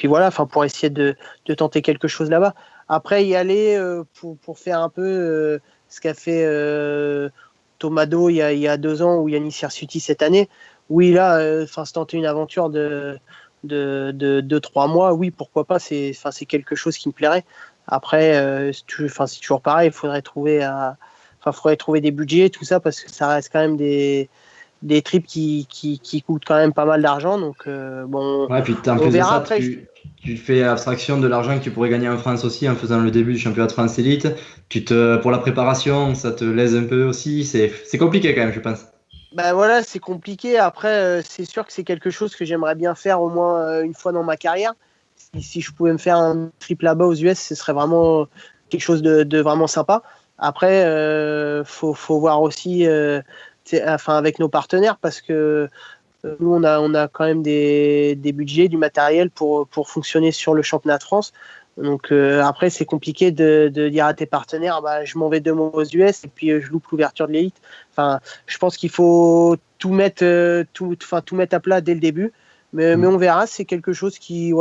voilà, pour essayer de tenter quelque chose là-bas. Après, y aller pour faire un peu ce qu'a fait Tomado il y a 2 ans ou Yannis Hirsuti cette année. Oui, là, se tenter une aventure de 3 mois, oui, pourquoi pas, c'est quelque chose qui me plairait. Après, c'est toujours pareil, il faudrait trouver des budgets, tout ça, parce que ça reste quand même des trips qui coûtent quand même pas mal d'argent. Donc, bon, Ouais, puis en on plus de verra ça, après. tu fais abstraction de l'argent que tu pourrais gagner en France aussi en faisant le début du championnat de France Elite. Pour la préparation, ça te lèse un peu aussi. C'est compliqué quand même, je pense. Ben voilà, c'est compliqué. Après, c'est sûr que c'est quelque chose que j'aimerais bien faire au moins une fois dans ma carrière. Si je pouvais me faire un trip là-bas aux US, ce serait vraiment quelque chose de vraiment sympa. Après, faut voir aussi avec nos partenaires parce que nous, on a quand même des budgets, du matériel pour fonctionner sur le championnat de France. Donc après, c'est compliqué de dire à tes partenaires, je m'en vais 2 mois aux US et puis je loupe l'ouverture de l'élite. Je pense qu'il faut tout mettre à plat dès le début. Mais on verra, c'est quelque chose qui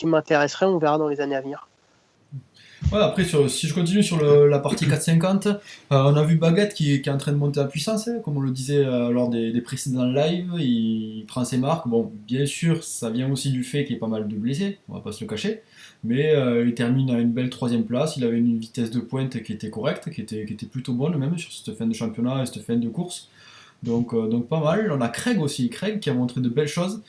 m'intéresserait, on verra dans les années à venir. Ouais, après, si je continue sur la partie 450, on a vu Baguette qui est en train de monter en puissance, hein, comme on le disait lors des précédents lives, il prend ses marques. Bon, bien sûr, ça vient aussi du fait qu'il y ait pas mal de blessés, on va pas se le cacher, mais il termine à une belle 3e place, il avait une vitesse de pointe qui était correcte, qui était plutôt bonne même sur cette fin de championnat et cette fin de course. Donc pas mal. On a Craig aussi, Craig qui a montré de belles choses,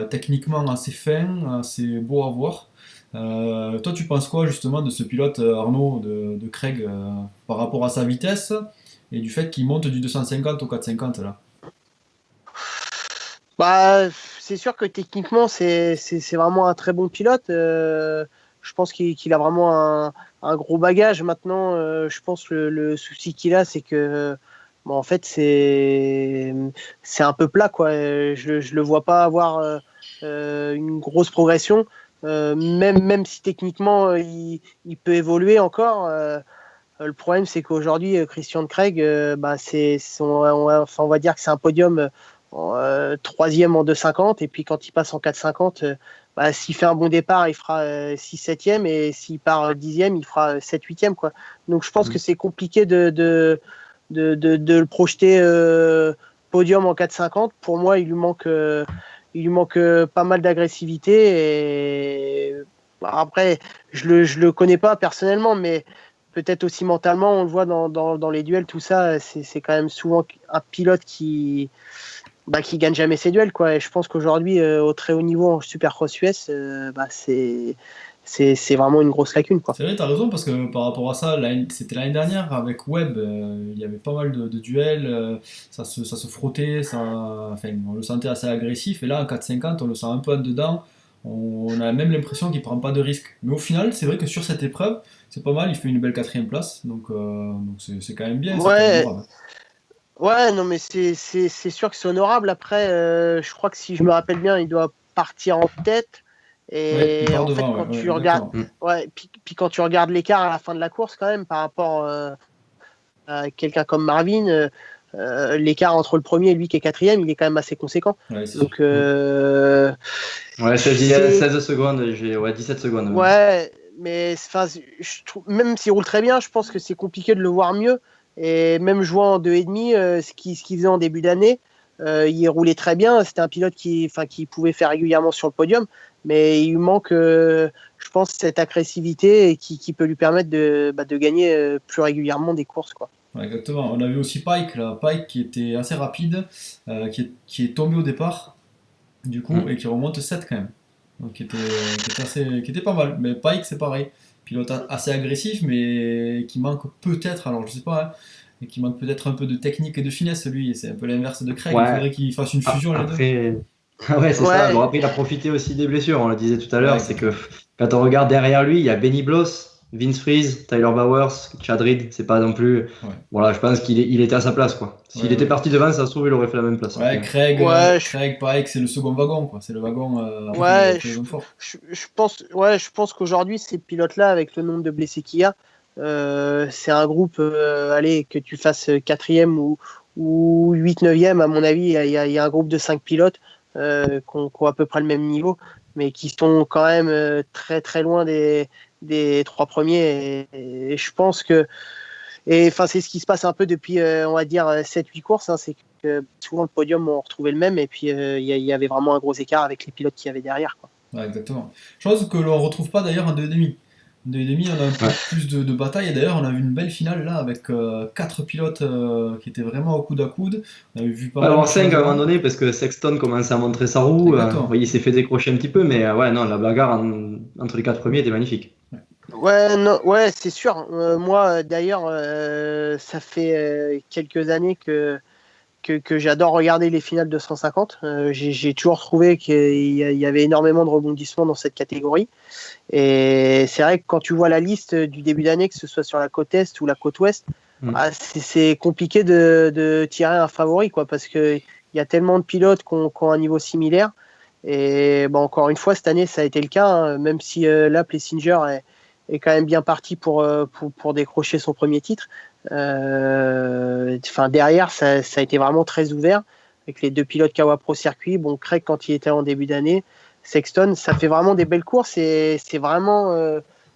techniquement assez fin, assez beau à voir. Toi, tu penses quoi justement de ce pilote Arnaud de Craig par rapport à sa vitesse et du fait qu'il monte du 250 au 450 là? C'est sûr que techniquement, c'est vraiment un très bon pilote. Je pense qu'il a vraiment un gros bagage. Maintenant, je pense que le souci qu'il a, c'est que en fait, c'est un peu plat, quoi. Je le vois pas avoir une grosse progression. Même si techniquement il peut évoluer encore, le problème c'est qu'aujourd'hui Christian Craig, on va dire que c'est un podium 3e en 2,50 et puis quand il passe en 4,50, s'il fait un bon départ il fera 6-7e et s'il part 10e il fera 7-8e, quoi. Donc je pense que c'est compliqué de le projeter podium en 4,50. Pour moi il lui manque pas mal d'agressivité et après je le connais pas personnellement, mais peut-être aussi mentalement on le voit dans les duels, tout ça, c'est quand même souvent un pilote qui qui gagne jamais ses duels, quoi. Et je pense qu'aujourd'hui, au très haut niveau en Supercross US, c'est vraiment une grosse lacune, quoi. C'est vrai, t'as raison, parce que par rapport à ça, c'était l'année dernière avec Webb, il y avait pas mal de duels, ça se frottait, enfin, on le sentait assez agressif, et là en 4,50, on le sent un peu en dedans, on a même l'impression qu'il prend pas de risque. Mais au final, c'est vrai que sur cette épreuve, c'est pas mal, il fait une belle 4e place, donc c'est quand même bien, c'est quand même Ouais, honorable. ouais, non, mais c'est sûr que c'est honorable. Après, je crois que si je me rappelle bien, il doit partir en tête. Ouais, il Et part en fait, devant, quand ouais, tu regardes, exactement. ouais, puis quand tu regardes l'écart à la fin de la course, quand même, par rapport à quelqu'un comme Marvin, l'écart entre le premier et lui qui est 4e, il est quand même assez conséquent. Ouais, c'est sûr. Donc, Ouais, 16 secondes, 17 secondes. Ouais. ouais, mais enfin, je trouve, même s'il roule très bien, je pense que c'est compliqué de le voir mieux. Et même jouant en 2,5, ce qu'il faisait en début d'année, il roulait très bien. C'était un pilote qui pouvait faire régulièrement sur le podium, mais il lui manque, je pense, cette agressivité et qui peut lui permettre de gagner plus régulièrement des courses, quoi. Ouais, exactement. On a vu aussi Pike, là, Pike qui était assez rapide, qui est tombé au départ, du coup, et qui remonte 7 quand même. Donc qui était pas mal. Mais Pike, c'est pareil. Pilote assez agressif, mais qui manque peut-être, alors je sais pas, hein, mais qui manque peut-être un peu de technique et de finesse, lui. C'est un peu l'inverse de Craig. Il Ouais. faudrait qu'il fasse une fusion, les deux. Après, ouais, c'est ça. Bon, Ouais, après, il a profité aussi des blessures. On le disait tout à Ouais, l'heure, c'est que exactement. quand on regarde derrière lui, il y a Benny Bloss, Vince Freeze, Tyler Bowers, Chad Reed. C'est pas non plus. Ouais, Voilà, je pense il était à sa place, quoi. ouais, S'il était ouais. parti devant, ça se trouve, il aurait fait la même place. Ouais, Après. ouais, Craig, Pike, c'est le second wagon, quoi. C'est le wagon ouais, après les hommes forts. je pense qu'aujourd'hui, ces pilotes-là, avec le nombre de blessés qu'il y a, c'est un groupe, allez, que tu fasses 4e ou 8, 9e, à mon avis, il y a un groupe de 5 pilotes qui ont à peu près le même niveau, mais qui sont quand même très très loin des 3 premiers. Et je pense que, et enfin, c'est ce qui se passe un peu depuis, on va dire, 7, 8 courses, hein, c'est que souvent le podium, on retrouvait le même, et puis il y avait vraiment un gros écart avec les pilotes qu'il y avait derrière, quoi. Ouais, exactement. Chose que l'on retrouve pas d'ailleurs en 2,5. En 2,5, on a un peu Ouais. plus de bataille. Et d'ailleurs, on a vu une belle finale là avec 4 pilotes qui étaient vraiment au coude à coude. On a vu pas Ouais, mal de avoir 5 à un moment changements. donné, parce que Sexton commençait à montrer sa roue. Exactement. Ouais, il s'est fait décrocher un petit peu, mais ouais, non, la bagarre entre les 4 premiers était magnifique. Ouais, non, ouais, c'est sûr. Moi, d'ailleurs, ça fait quelques années que j'adore regarder les finales de 150. J'ai toujours trouvé qu'il y avait énormément de rebondissements dans cette catégorie. Et c'est vrai que quand tu vois la liste du début d'année, que ce soit sur la côte Est ou la côte Ouest, Mm. c'est compliqué de tirer un favori, quoi, parce qu'il y a tellement de pilotes qui ont un niveau similaire. Et bon, encore une fois, cette année, ça a été le cas, hein, même si là, Plessinger est quand même bien parti pour décrocher son premier titre. Derrière, ça a été vraiment très ouvert avec les 2 pilotes Kawa Pro Circuit. Bon, Craig, quand il était en début d'année, Sexton, ça fait vraiment des belles courses et c'est vraiment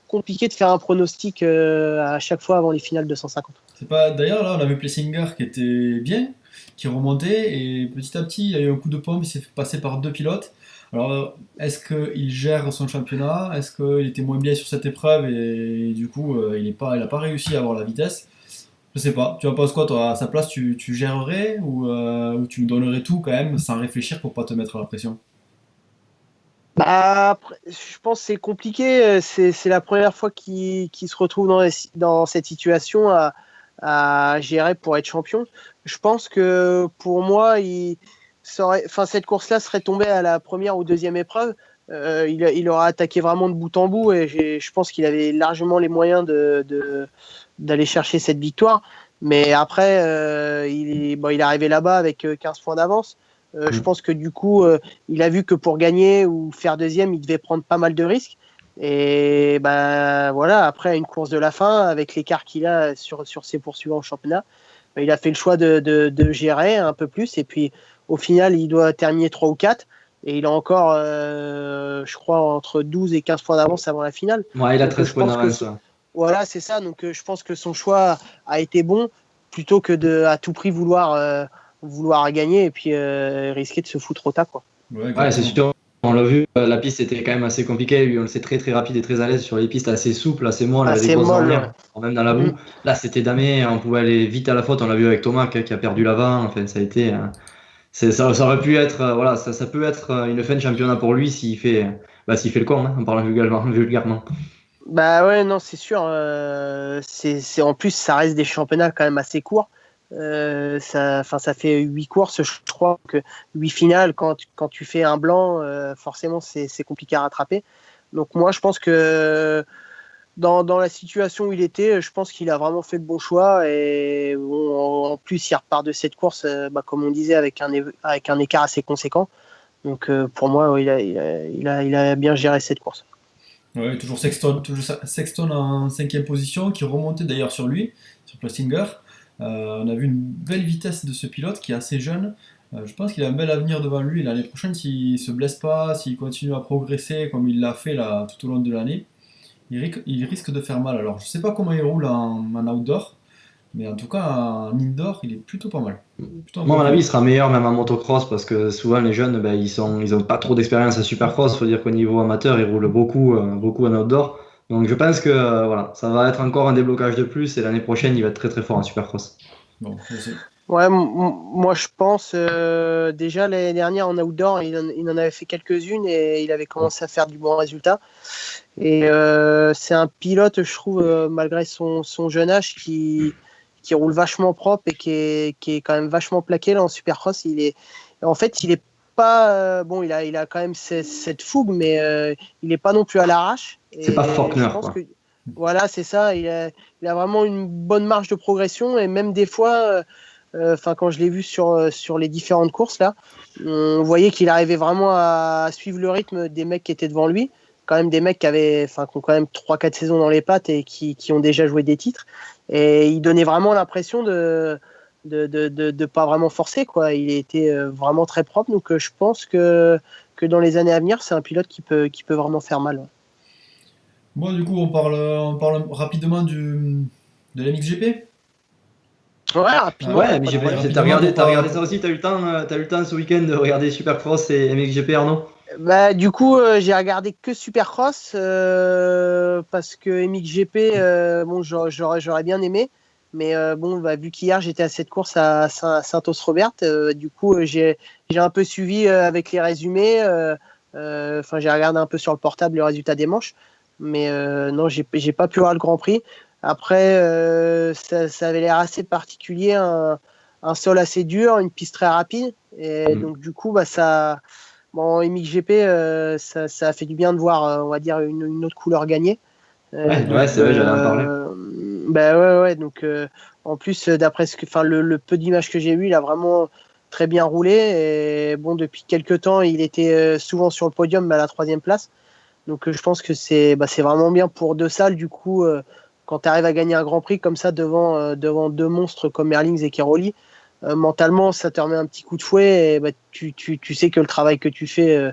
compliqué de faire un pronostic à chaque fois avant les finales de 150. C'est pas. D'ailleurs, là, on avait Plessinger qui était bien, qui remontait, et petit à petit, il a eu un coup de pompe, il s'est fait passer par 2 pilotes. Alors, est-ce qu'il gère son championnat? Est-ce qu'il était moins bien sur cette épreuve et du coup, il a pas réussi à avoir la vitesse? Je sais pas. Tu en penses quoi, toi? À sa place, tu gérerais ou tu me donnerais tout quand même sans réfléchir pour pas te mettre la pression? Après, je pense que c'est compliqué. C'est la première fois qu'il se retrouve dans cette situation à gérer pour être champion. Je pense que pour moi, cette course-là serait tombée à la première ou deuxième épreuve. Il aurait attaqué vraiment de bout en bout et je pense qu'il avait largement les moyens d'aller chercher cette victoire. Mais après, il est arrivé là-bas avec 15 points d'avance. Je Mm. pense que du coup, il a vu que pour gagner ou faire deuxième, il devait prendre pas mal de risques. Et ben voilà, après une course de la fin, avec l'écart qu'il a sur ses poursuivants au championnat, il a fait le choix de gérer un peu plus. Et puis au final, il doit terminer 3 ou 4. Et il a encore, je crois, entre 12 et 15 points d'avance avant la finale. Ouais, il a Donc 13 je points pense que d'avance. Ouais. voilà, c'est ça. Donc je pense que son choix a été bon plutôt que de à tout prix vouloir gagner et puis risquer de se foutre au tas, quoi. Ouais, Ouais, c'est exactement. sûr. On l'a vu, la piste était quand même assez compliquée. Lui, on le sait très très rapide et très à l'aise sur les pistes assez souples, assez molles, Ah, avec des c'est grosses molle, ouais. ornières, même dans la Mm. boue. Là, c'était damé, on pouvait aller vite à la faute. On l'a vu avec Thomas qui a perdu l'avant. Enfin, Ça aurait pu être, voilà, ça peut être une fin de championnat pour lui s'il fait le con, hein, en parlant vulgairement. Bah ouais, non, c'est sûr. En plus, ça reste des championnats quand même assez courts. Ça fait 8 courses, je crois que 8 finales. Quand tu fais un blanc, forcément, c'est compliqué à rattraper. Donc moi, je pense que dans la situation où il était, je pense qu'il a vraiment fait le bon choix. Et bon, en plus, il repart de cette course, comme on disait, avec un écart assez conséquent. Donc pour moi, ouais, il a bien géré cette course. Ouais, toujours Sexton en cinquième position, qui remontait d'ailleurs sur lui, sur Plessinger. On a vu une belle vitesse de ce pilote qui est assez jeune. Je pense qu'il a un bel avenir devant lui. L'année prochaine, s'il se blesse pas, s'il continue à progresser comme il l'a fait là, tout au long de l'année, il risque de faire mal. Alors, je sais pas comment il roule en outdoor, mais en tout cas, en indoor, il est plutôt pas mal. Plutôt un Moi, bon à mon avis, il pilote. sera meilleur même en motocross parce que souvent les jeunes, ben, ils ont pas trop d'expérience à supercross. Il faut dire qu'au niveau amateur, ils roulent beaucoup en outdoor. Donc je pense que voilà, ça va être encore un déblocage de plus et l'année prochaine, il va être très très fort en supercross. Bon, je sais. Ouais, moi je pense déjà l'année dernière en outdoor, il en avait fait quelques-unes et il avait commencé à faire du bon résultat. Et c'est un pilote, je trouve, malgré son jeune âge, qui roule vachement propre et qui est quand même vachement plaqué là en supercross. En fait, il est pas bon, il a quand même cette fougue, mais il est pas non plus à l'arrache. C'est pas Et je Faulkner, pense quoi. que voilà, c'est ça. Il a vraiment une bonne marge de progression et même des fois. Quand je l'ai vu sur les différentes courses là, on voyait qu'il arrivait vraiment à suivre le rythme des mecs qui étaient devant lui. Quand même des mecs qui ont quand même 3-4 saisons dans les pattes et qui ont déjà joué des titres. Et il donnait vraiment l'impression de pas vraiment forcer, quoi. Il était vraiment très propre. Donc je pense que dans les années à venir, c'est un pilote qui peut vraiment faire mal. Ouais. Bon, du coup, on parle rapidement de la MXGP. Ouais, rapidement, Ouais, mais pas de problème. Rapidement t'as pour, regardé ça aussi, t'as eu le temps ce week-end de regarder Supercross et MXGP, Arnaud? Bah, du coup, j'ai regardé que Supercross parce que MXGP, bon, j'aurais bien aimé. Mais bon, bah, vu qu'hier j'étais à cette course à Saint-Os-Robert, du coup, j'ai un peu suivi avec les résumés. J'ai regardé un peu sur le portable le résultat des manches. Mais non, j'ai pas pu voir le Grand Prix. Après, ça avait l'air assez particulier, un sol assez dur, une piste très rapide. Et Mm. donc, du coup, bah, ça. Bon, MXGP, ça a fait du bien de voir, on va dire, une autre couleur gagner. Ouais, c'est vrai, j'allais en parler. Bah ouais. Donc, en plus, d'après le peu d'images que j'ai vu, il a vraiment très bien roulé. Et bon, depuis quelques temps, il était souvent sur le podium, mais à la troisième place. Donc, je pense que c'est vraiment bien pour deux salles. Du coup, quand tu arrives à gagner un Grand Prix comme ça devant deux monstres comme Merlings et Keroli, mentalement, ça te remet un petit coup de fouet et bah, tu sais que le travail que tu fais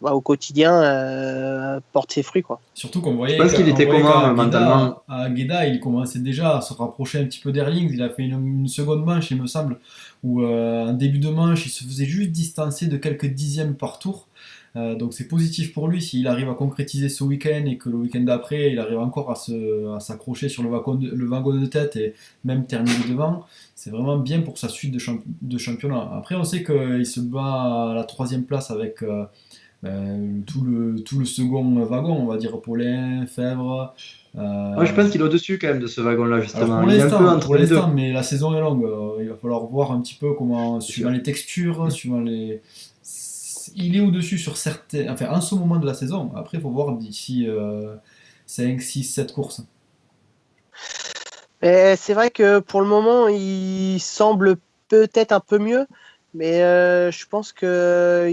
au quotidien porte ses fruits, quoi. Surtout qu'on Je voyait pense qu'il qu'à on était voyait comment qu'à mentalement? Guéda, il commençait déjà à se rapprocher un petit peu d'Erlings. Il a fait une seconde manche, il me semble, où en début de manche, il se faisait juste distancer de quelques dixièmes par tour. Donc c'est positif pour lui s'il arrive à concrétiser ce week-end et que le week-end d'après, il arrive encore à s'accrocher sur le wagon de tête et même terminer devant. C'est vraiment bien pour sa suite de championnat. Après, on sait qu'il se bat à la troisième place avec tout le second wagon, on va dire Paulin, Fèvre. Moi, je euh, pense qu'il est au-dessus quand même de ce wagon-là, alors justement. Il est un peu pour entre les l'instant, deux. mais la saison est longue. Il va falloir voir un petit peu comment, C'est suivant sûr. les textures, suivant les. Il est au-dessus sur certains. Enfin, en ce moment de la saison. Après, il faut voir d'ici 5, 6, 7 courses. Et c'est vrai que pour le moment, il semble peut-être un peu mieux, mais je pense que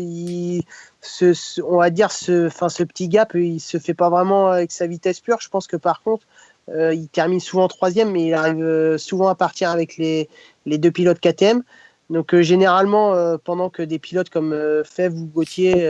on va dire ce petit gap, il se fait pas vraiment avec sa vitesse pure. Je pense que par contre, il termine souvent troisième, mais il arrive souvent à partir avec les deux pilotes KTM. Donc généralement, pendant que des pilotes comme Fèvre ou Gauthier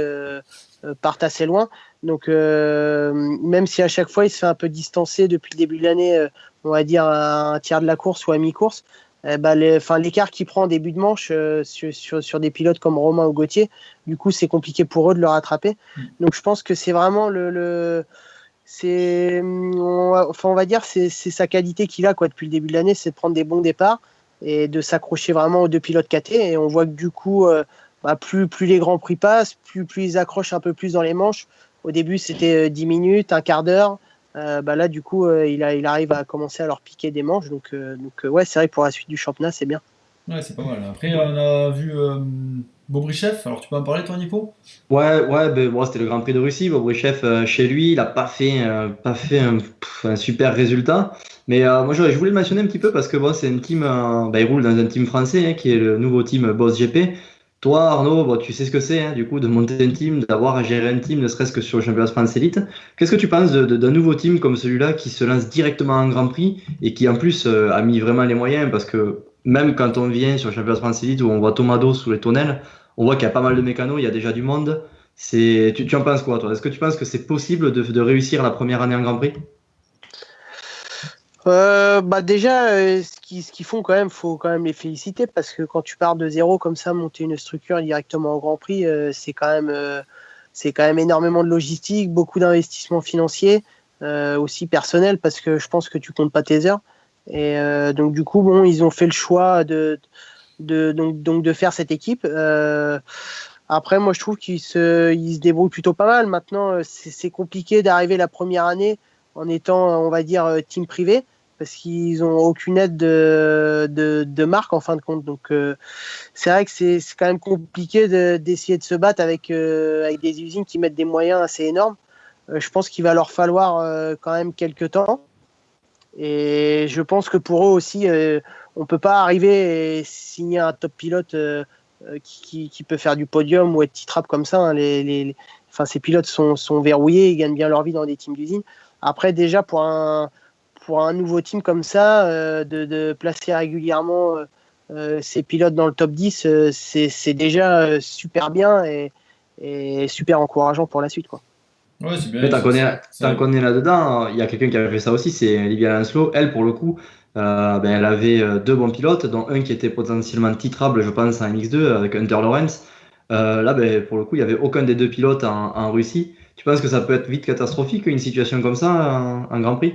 partent assez loin, donc même si à chaque fois il se fait un peu distancer depuis le début de l'année, on va dire à un tiers de la course ou à mi-course, l'écart qu'il prend en début de manche sur des pilotes comme Romain ou Gauthier, du coup c'est compliqué pour eux de le rattraper. Donc je pense que c'est vraiment on va dire c'est sa qualité qu'il a, quoi, depuis le début de l'année, c'est de prendre des bons départs et de s'accrocher vraiment aux deux pilotes KT. Et on voit que du coup plus les grands prix passent, plus ils accrochent un peu plus dans les manches. Au début, c'était 10 minutes, un quart d'heure. Là, du coup, il arrive à commencer à leur piquer des manches. Donc ouais, c'est vrai que pour la suite du championnat, c'est bien. Ouais, c'est pas mal. Après, on a vu Bobrichev. Alors, tu peux en parler, toi, Nico? Ouais, ben, bon, c'était le Grand Prix de Russie. Bobrichev, chez lui, il a pas fait un super résultat. Mais moi, je voulais le mentionner un petit peu parce que bon, c'est une team, ben, il roule dans un team français qui est le nouveau team Boss GP. Toi, Arnaud, bon, tu sais ce que c'est, du coup, de monter un team, d'avoir à gérer un team, ne serait-ce que sur le championnat de France Elite. Qu'est-ce que tu penses d'un nouveau team comme celui-là qui se lance directement en Grand Prix et qui en plus a mis vraiment les moyens parce que même quand on vient sur le championnat de France Elite où on voit Tomado sous les tonnelles, on voit qu'il y a pas mal de mécanos, il y a déjà du monde. Tu en penses quoi, toi? Est-ce que tu penses que c'est possible de réussir la première année en Grand Prix? Déjà, ce qu'ils font quand même, faut quand même les féliciter parce que quand tu pars de zéro comme ça, monter une structure directement au Grand Prix, c'est quand même énormément de logistique, beaucoup d'investissements financiers, aussi personnels parce que je pense que tu comptes pas tes heures. Et donc du coup, bon, ils ont fait le choix donc de faire cette équipe. Après, moi, je trouve ils se débrouillent plutôt pas mal. Maintenant, c'est compliqué d'arriver la première année en étant, on va dire, team privé, parce qu'ils n'ont aucune aide de marque en fin de compte. Donc, c'est vrai que c'est quand même compliqué d'essayer de se battre avec des usines qui mettent des moyens assez énormes. Je pense qu'il va leur falloir quand même quelques temps. Et je pense que pour eux aussi, on ne peut pas arriver et signer un top pilote qui peut faire du podium ou être titrable comme ça. Hein. Enfin, ces pilotes sont verrouillés, ils gagnent bien leur vie dans des teams d'usine. Après, déjà, pour un nouveau team comme ça, de placer régulièrement ces pilotes dans le top 10, c'est déjà super bien et super encourageant pour la suite, quoi. Ouais, c'est Mais bien. t'en connais là-dedans, il y a quelqu'un qui avait fait ça aussi, c'est Livia Lanslow. Elle, pour le coup, ben, elle avait deux bons pilotes, dont un qui était potentiellement titrable, je pense, en MX2 avec Hunter Lawrence. Là, ben, pour le coup, il n'y avait aucun des deux pilotes en Russie. Tu penses que ça peut être vite catastrophique, une situation comme ça en Grand Prix?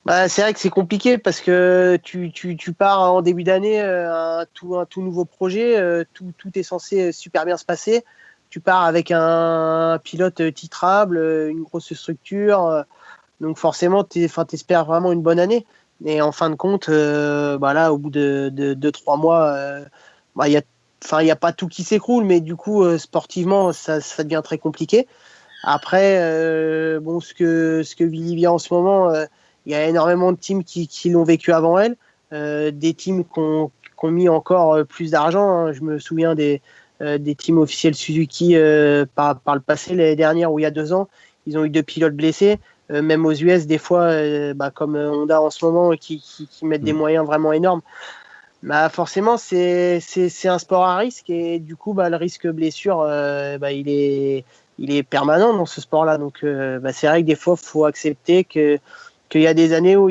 C'est vrai que c'est compliqué parce que tu pars en début d'année, un tout nouveau projet, tout est censé super bien se passer. Tu pars avec un pilote titrable, une grosse structure, donc forcément, t'espères vraiment une bonne année. Et en fin de compte, là, au bout de 2, 3 mois, il y a, il y a pas tout qui s'écroule, mais du coup, sportivement, ça devient très compliqué. Après, bon, ce que vit Livia en ce moment, il y a énormément de teams qui l'ont vécu avant elle, des teams qui ont mis encore plus d'argent. Hein. Je me souviens des teams officiels Suzuki par le passé, l'année dernière ou il y a 2 ans, ils ont eu 2 pilotes blessés. Même aux US, des fois, comme Honda en ce moment, qui mettent des moyens vraiment énormes. Forcément, c'est un sport à risque et du coup, le risque blessure, il est permanent dans ce sport-là. Donc, c'est vrai que des fois, il faut accepter qu'il y a des années où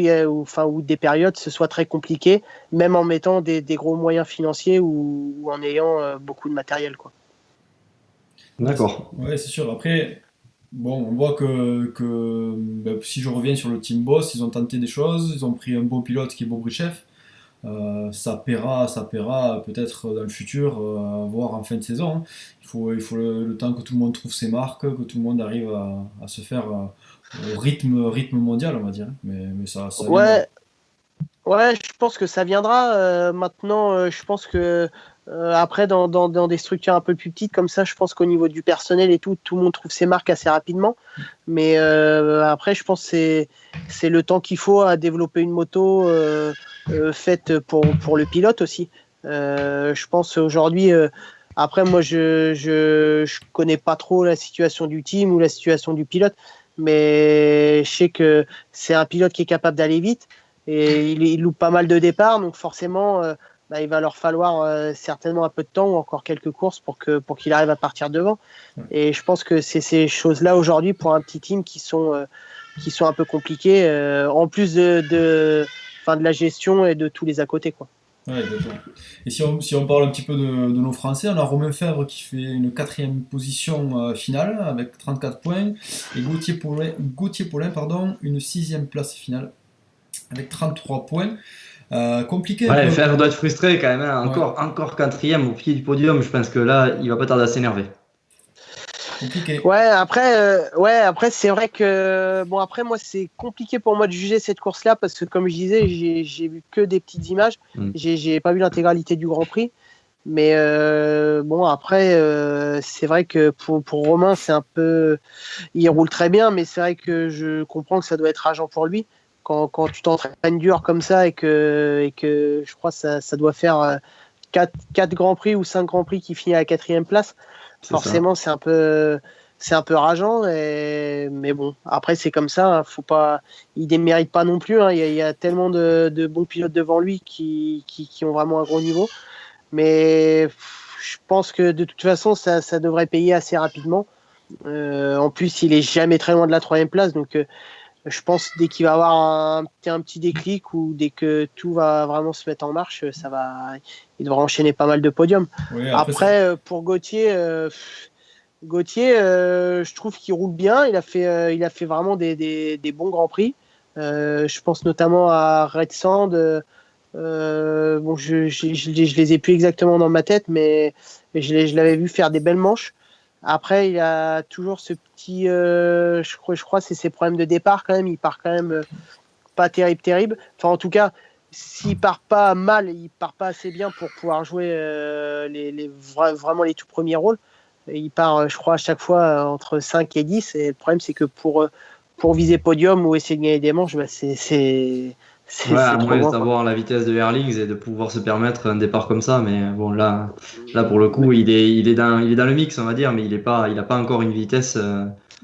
des périodes, ce soit très compliqué, même en mettant des gros moyens financiers ou en ayant beaucoup de matériel, quoi. D'accord. Ouais, c'est sûr. Après, bon, on voit si je reviens sur le team boss, ils ont tenté des choses, ils ont pris un bon pilote qui est Bobrichev. Ça paiera peut-être dans le futur, voire en fin de saison. Hein. Il faut le temps que tout le monde trouve ses marques, que tout le monde arrive à se faire au rythme mondial, on va dire. Mais ça viendra. Ouais, ouais, je pense que ça viendra. Maintenant, je pense que après, dans des structures un peu plus petites comme ça, je pense qu'au niveau du personnel et tout le monde trouve ses marques assez rapidement. Mais après, je pense que c'est le temps qu'il faut à développer une moto faite pour le pilote aussi. Je pense aujourd'hui. Après, moi, je connais pas trop la situation du team ou la situation du pilote, mais je sais que c'est un pilote qui est capable d'aller vite et il loupe pas mal de départs, donc forcément, il va leur falloir certainement un peu de temps ou encore quelques courses pour qu'il arrive à partir devant. Et je pense que c'est ces choses-là aujourd'hui pour un petit team qui sont un peu compliquées, en plus de la gestion et de tous les à côté, quoi. Ouais, exactement. Et si on parle un petit peu de nos Français, on a Romain Fèvre qui fait une quatrième position finale avec 34 points et Gauthier Paulin, pardon, une sixième place finale avec 33 points. Compliqué un Ouais, peu. Fèvre doit être frustré quand même, hein. Ouais, Encore quatrième au pied du podium. Je pense que là, il va pas tarder à s'énerver. compliqué. Ouais, après c'est vrai que bon après moi c'est compliqué pour moi de juger cette course-là parce que comme je disais j'ai vu que des petites images, Mm. j'ai pas vu l'intégralité du Grand Prix, mais bon après c'est vrai que pour Romain c'est un peu il roule très bien, mais c'est vrai que je comprends que ça doit être rageant pour lui quand tu t'entraînes dur comme ça et que je crois que ça doit faire 4 Grands Prix ou 5 Grands Prix qui finit à la quatrième place. C'est ça. Forcément, c'est un peu rageant. Mais bon, après, c'est comme ça. Faut pas, il ne mérite pas non plus. Hein. Il y a tellement de bons pilotes devant lui qui ont vraiment un gros niveau. Mais je pense que de toute façon, ça devrait payer assez rapidement. En plus, il est jamais très loin de la troisième place. Donc, je pense dès qu'il va avoir un petit déclic ou dès que tout va vraiment se mettre en marche, il devra enchaîner pas mal de podiums. Oui, après, Après, pour Gauthier, je trouve qu'il roule bien. Il a fait vraiment des bons grands prix. Je pense notamment à Red Sand. Bon, je les ai plus exactement dans ma tête, mais je l'avais vu faire des belles manches. Après, il a toujours ce petit, je crois, c'est ses problèmes de départ quand même. Il part quand même pas terrible. Enfin, en tout cas, s'il part pas mal, il part pas assez bien pour pouvoir jouer vraiment les tout premiers rôles. Et il part, je crois, à chaque fois entre 5 et 10. Et le problème, c'est que pour viser podium ou essayer de gagner des manches, bah, Ouais, à c'est trop moins loin, quoi. d'avoir la vitesse de Erlings et de pouvoir se permettre un départ comme ça. Mais bon, là pour le coup, il est dans le mix, on va dire, mais il a pas encore une vitesse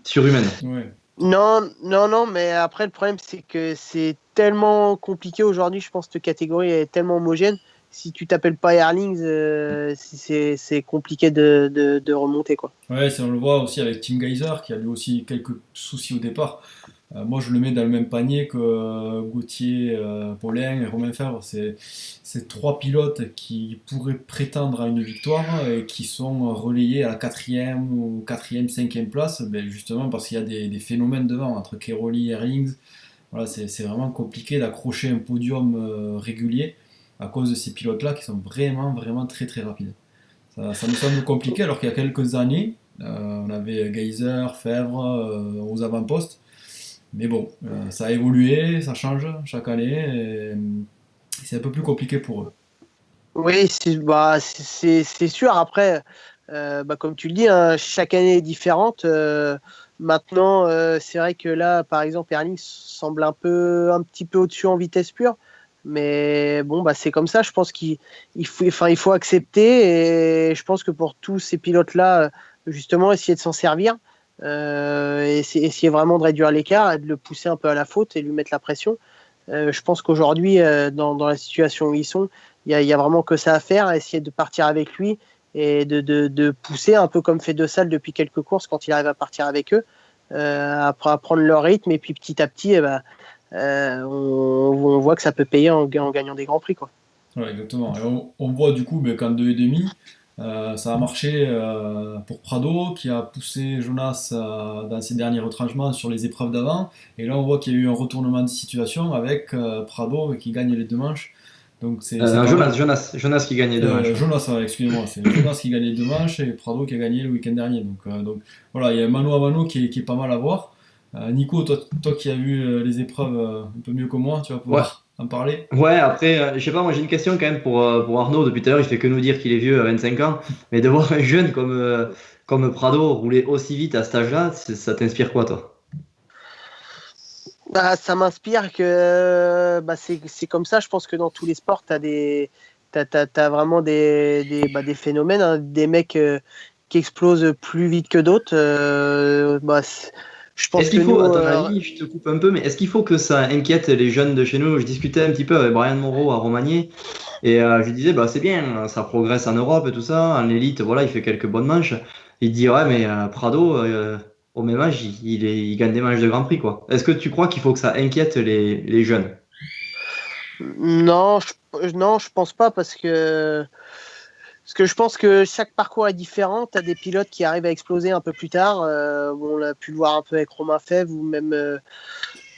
surhumaine. ouais. Non, non, non, mais après, le problème, c'est que c'est tellement compliqué aujourd'hui. Je pense que cette catégorie est tellement homogène. Si tu t'appelles pas Erlings, c'est compliqué de remonter, quoi. Ouais, on le voit aussi avec Tim Geyser qui a lui aussi quelques soucis au départ. Moi, je le mets dans le même panier que Gauthier, Paulin et Romain Fèvre. C'est trois pilotes qui pourraient prétendre à une victoire et qui sont relayés à la quatrième ou quatrième, cinquième place, ben justement parce qu'il y a des phénomènes devant entre Keroli et Erlings. Voilà, c'est vraiment compliqué d'accrocher un podium régulier à cause de ces pilotes-là qui sont vraiment, vraiment très, très rapides. Ça nous semble compliqué alors qu'il y a quelques années, on avait Geyser, Fèvre aux avant-postes. Mais bon, ça a évolué, ça change chaque année. Et c'est un peu plus compliqué pour eux. Oui, c'est sûr. Après, bah, comme tu le dis, hein, chaque année est différente. Maintenant, c'est vrai que là, par exemple, Erling semble un petit peu au-dessus en vitesse pure. Mais bon, bah, c'est comme ça. Je pense qu'il faut accepter. Et je pense que pour tous ces pilotes-là, justement, essayer de s'en servir, essayer vraiment de réduire l'écart et de le pousser un peu à la faute et lui mettre la pression. Je pense qu'aujourd'hui, dans la situation où ils sont, il y a vraiment que ça à faire, essayer de partir avec lui et de pousser un peu comme fait De Salle depuis quelques courses quand il arrive à partir avec eux, à prendre leur rythme et puis petit à petit, on voit que ça peut payer en gagnant des grands prix, quoi. Ouais, exactement. Et on voit du coup ben, qu'en 2,5, ça a marché pour Prado qui a poussé Jonas dans ses derniers retranchements sur les épreuves d'avant. Et là, on voit qu'il y a eu un retournement de situation avec Prado qui gagne les deux manches. Donc c'est Non, pas mal. Jonas qui gagnait deux manches. Ouais. Jonas, excusez-moi, c'est Jonas qui gagne les deux manches et Prado qui a gagné le week-end dernier. Donc voilà, il y a un mano à mano qui est pas mal à voir. Nico, toi qui as vu les épreuves un peu mieux que moi, tu vas Ouais, pouvoir en parler. ouais, après, je sais pas, moi j'ai une question quand même pour Arnaud. Depuis tout à l'heure, il fait que nous dire qu'il est vieux à 25 ans. Mais de voir un jeune comme Prado rouler aussi vite à cet âge-là, ça t'inspire quoi, toi? Bah, ça m'inspire que bah, c'est comme ça. Je pense que dans tous les sports, t'as vraiment des phénomènes, hein, des mecs qui explosent plus vite que d'autres. Je Est-ce pense que qu'il faut, nous, à ton avis, je te coupe un peu, mais est-ce qu'il faut que ça inquiète les jeunes de chez nous? Je discutais un petit peu avec Brian Moreau à Romagné et je lui disais, bah, c'est bien, ça progresse en Europe et tout ça, en élite, voilà, il fait quelques bonnes manches. Il dit, ouais, mais Prado, au même âge, il gagne des manches de Grand Prix, quoi. Est-ce que tu crois qu'il faut que ça inquiète les jeunes? non, non, je pense pas parce que je pense que chaque parcours est différent. Tu as des pilotes qui arrivent à exploser un peu plus tard. On a pu le voir un peu avec Romain Fèvre ou même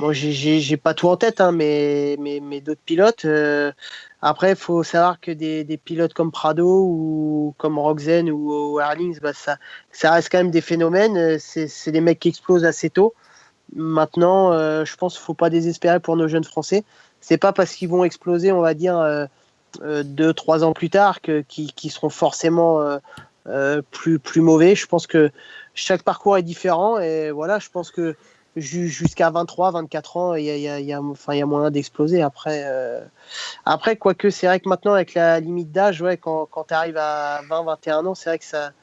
Moi, j'ai pas tout en tête, hein, mais d'autres pilotes. Après, il faut savoir que des pilotes comme Prado ou comme Rogzen ou Erlings, bah, ça reste quand même des phénomènes. C'est des mecs qui explosent assez tôt. Maintenant, je pense qu'il ne faut pas désespérer pour nos jeunes Français. C'est pas parce qu'ils vont exploser, on va dire, 2-3 ans plus tard, qu'ils seront forcément plus mauvais. Je pense que chaque parcours est différent et voilà, je pense que jusqu'à 23, 24 ans, il y a moyen d'exploser. Après, quoique, c'est vrai que maintenant, avec la limite d'âge, ouais, quand tu arrives à 20, 21 ans, c'est vrai que ça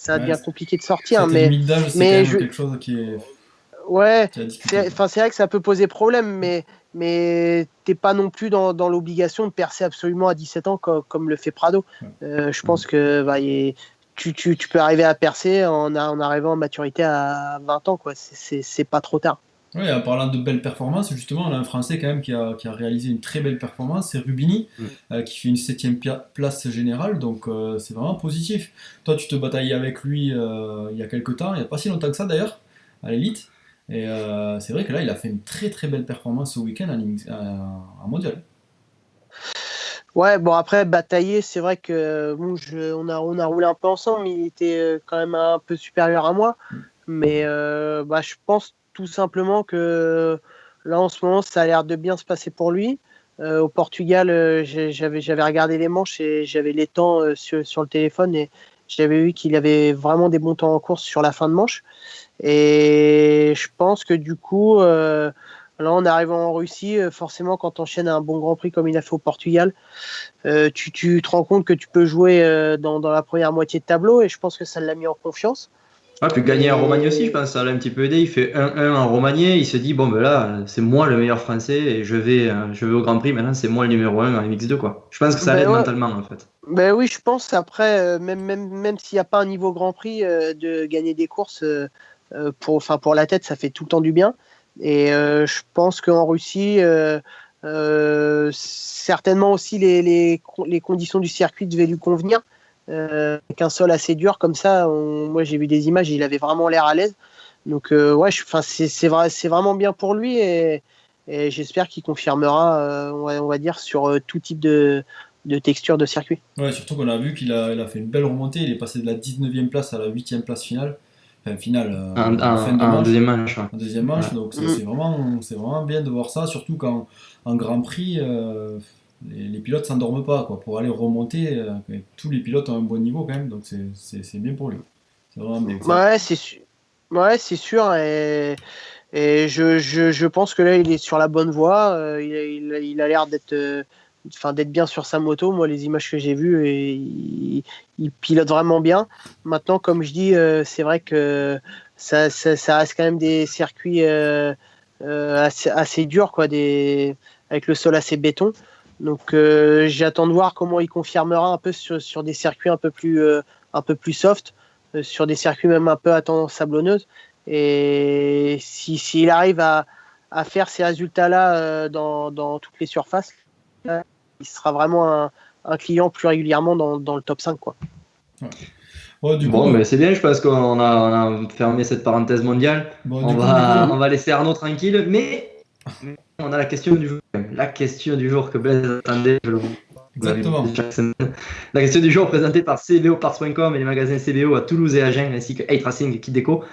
Ouais, devient compliqué de sortir. cette limite d'âge, c'est quand même quelque chose Ouais, qui est à discuter. c'est vrai que ça peut poser problème, mais t'es pas non plus dans l'obligation de percer absolument à 17 ans comme le fait Prado. Je pense que tu peux arriver à percer en arrivant en maturité à 20 ans, quoi. C'est pas trop tard. Oui, en parlant de belles performances, justement, on a un Français quand même qui a réalisé une très belle performance, c'est Rubini, qui fait une 7e place générale, donc c'est vraiment positif. Toi, tu te bataillais avec lui il y a quelques temps, il n'y a pas si longtemps que ça d'ailleurs, à l'élite, et c'est vrai que là, il a fait une très très belle performance ce week-end en mondial. Ouais, bon après batailler, c'est vrai que bon, on a roulé un peu ensemble, il était quand même un peu supérieur à moi, mais je pense tout simplement que là en ce moment ça a l'air de bien se passer pour lui. Au Portugal, j'avais regardé les manches et j'avais les temps sur le téléphone et j'avais vu qu'il avait vraiment des bons temps en course sur la fin de manche. Et je pense que du coup, là en arrivant en Russie, forcément quand tu enchaînes un bon Grand Prix comme il a fait au Portugal, tu te rends compte que tu peux jouer dans la première moitié de tableau et je pense que ça l'a mis en confiance. Ah, puis gagner en Roumanie aussi, je pense, ça l'a un petit peu aidé. Il fait 1-1 en Roumanie, il se dit, bon, ben là, c'est moi le meilleur français et je vais au Grand Prix, maintenant c'est moi le numéro 1 en MX2, quoi. Je pense que ça Ben l'aide ouais, mentalement, en fait. ben oui, je pense après, même s'il n'y a pas un niveau Grand Prix, de gagner des courses pour la tête, ça fait tout le temps du bien. Et je pense qu'en Russie, certainement aussi les conditions du circuit devaient lui convenir. Avec un sol assez dur comme ça, moi j'ai vu des images, il avait vraiment l'air à l'aise. Donc ouais, c'est vraiment bien pour lui et j'espère qu'il confirmera, on va dire, sur tout type de texture de circuit. Ouais, surtout qu'on a vu qu'il a fait une belle remontée, il est passé de la 19e place à la 8e place finale, enfin finale en fin de En manche, deuxième manche, ouais. en deuxième manche, Ouais. donc Mm. c'est vraiment bien de voir ça, surtout quand en Grand Prix, les pilotes s'endorment pas, quoi, pour aller remonter, tous les pilotes ont un bon niveau quand même, donc c'est bien pour lui. C'est vraiment bien. Ouais, c'est sûr. Ouais, c'est sûr. Et je pense que là, il est sur la bonne voie. Il a l'air d'être bien sur sa moto. Moi, les images que j'ai vues, et il pilote vraiment bien. Maintenant, comme je dis, c'est vrai que ça reste quand même des circuits assez durs, quoi, avec le sol assez béton. Donc, j'attends de voir comment il confirmera un peu sur des circuits un peu plus soft, sur des circuits même un peu à tendance sablonneuse. Et s'il arrive à faire ces résultats-là dans toutes les surfaces, là, il sera vraiment un client plus régulièrement dans le top 5, quoi. Ouais. Ouais, du coup, Bon, mais c'est bien, je pense qu'on a fermé cette parenthèse mondiale. bon, On du coup, va, Nico, on va laisser Arnaud tranquille, mais on a la question du jour. La question du jour que Blaise attendait, je le vois. On l'avait exactement. dit chaque semaine. La question du jour présentée par cboparts.com et les magasins CBO à Toulouse et Agen, ainsi que Hey Racing et Kit Déco.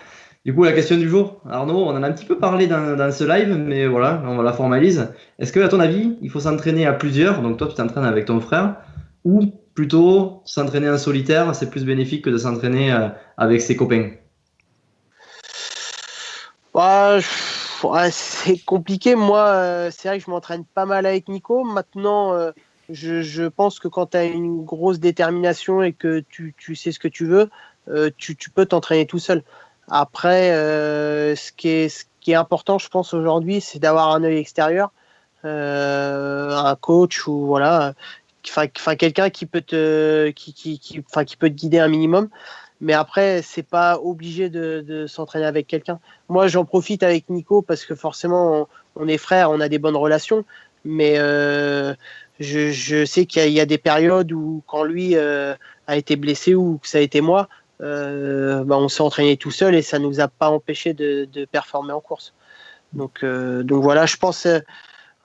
Du coup, la question du jour, Arnaud, on en a un petit peu parlé dans ce live, mais voilà, on la formalise. Est-ce que, à ton avis, il faut s'entraîner à plusieurs, donc toi tu t'entraînes avec ton frère, ou plutôt s'entraîner en solitaire, c'est plus bénéfique que de s'entraîner avec ses copains? Ouais, ouais, c'est compliqué. Moi, c'est vrai que je m'entraîne pas mal avec Nico. Maintenant, je pense que quand tu as une grosse détermination et que tu sais ce que tu veux, tu peux t'entraîner tout seul. Après, ce qui est important, je pense, aujourd'hui, c'est d'avoir un œil extérieur, un coach ou voilà, enfin quelqu'un qui peut qui peut te guider un minimum. Mais après, c'est pas obligé de s'entraîner avec quelqu'un. Moi, j'en profite avec Nico parce que forcément, on est frères, on a des bonnes relations. Mais je sais qu'il y a des périodes où, quand lui a été blessé ou que ça a été moi, on s'est entraîné tout seul et ça nous a pas empêché de performer en course. Donc voilà, je pense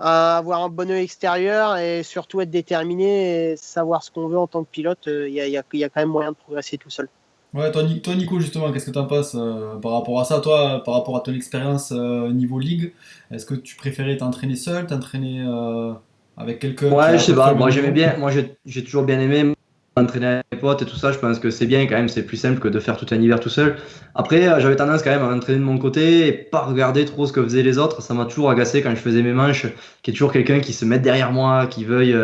à avoir un bon œil extérieur et surtout être déterminé et savoir ce qu'on veut en tant que pilote. Il y a quand même moyen de progresser tout seul. Ouais, toi, Nico, justement, qu'est-ce que t'en penses par rapport à ça? Toi, par rapport à ton expérience niveau ligue, est-ce que tu préférais t'entraîner seul, t'entraîner avec quelqu'un qui Ouais, a je à peu sais près pas, le même moi j'aimais niveau? bien, moi j'ai toujours bien aimé m'entraîner avec mes potes et tout ça, je pense que c'est bien quand même, c'est plus simple que de faire tout un hiver tout seul. Après, j'avais tendance quand même à m'entraîner de mon côté et pas regarder trop ce que faisaient les autres, ça m'a toujours agacé quand je faisais mes manches, qu'il y ait toujours quelqu'un qui se mette derrière moi, qui veuille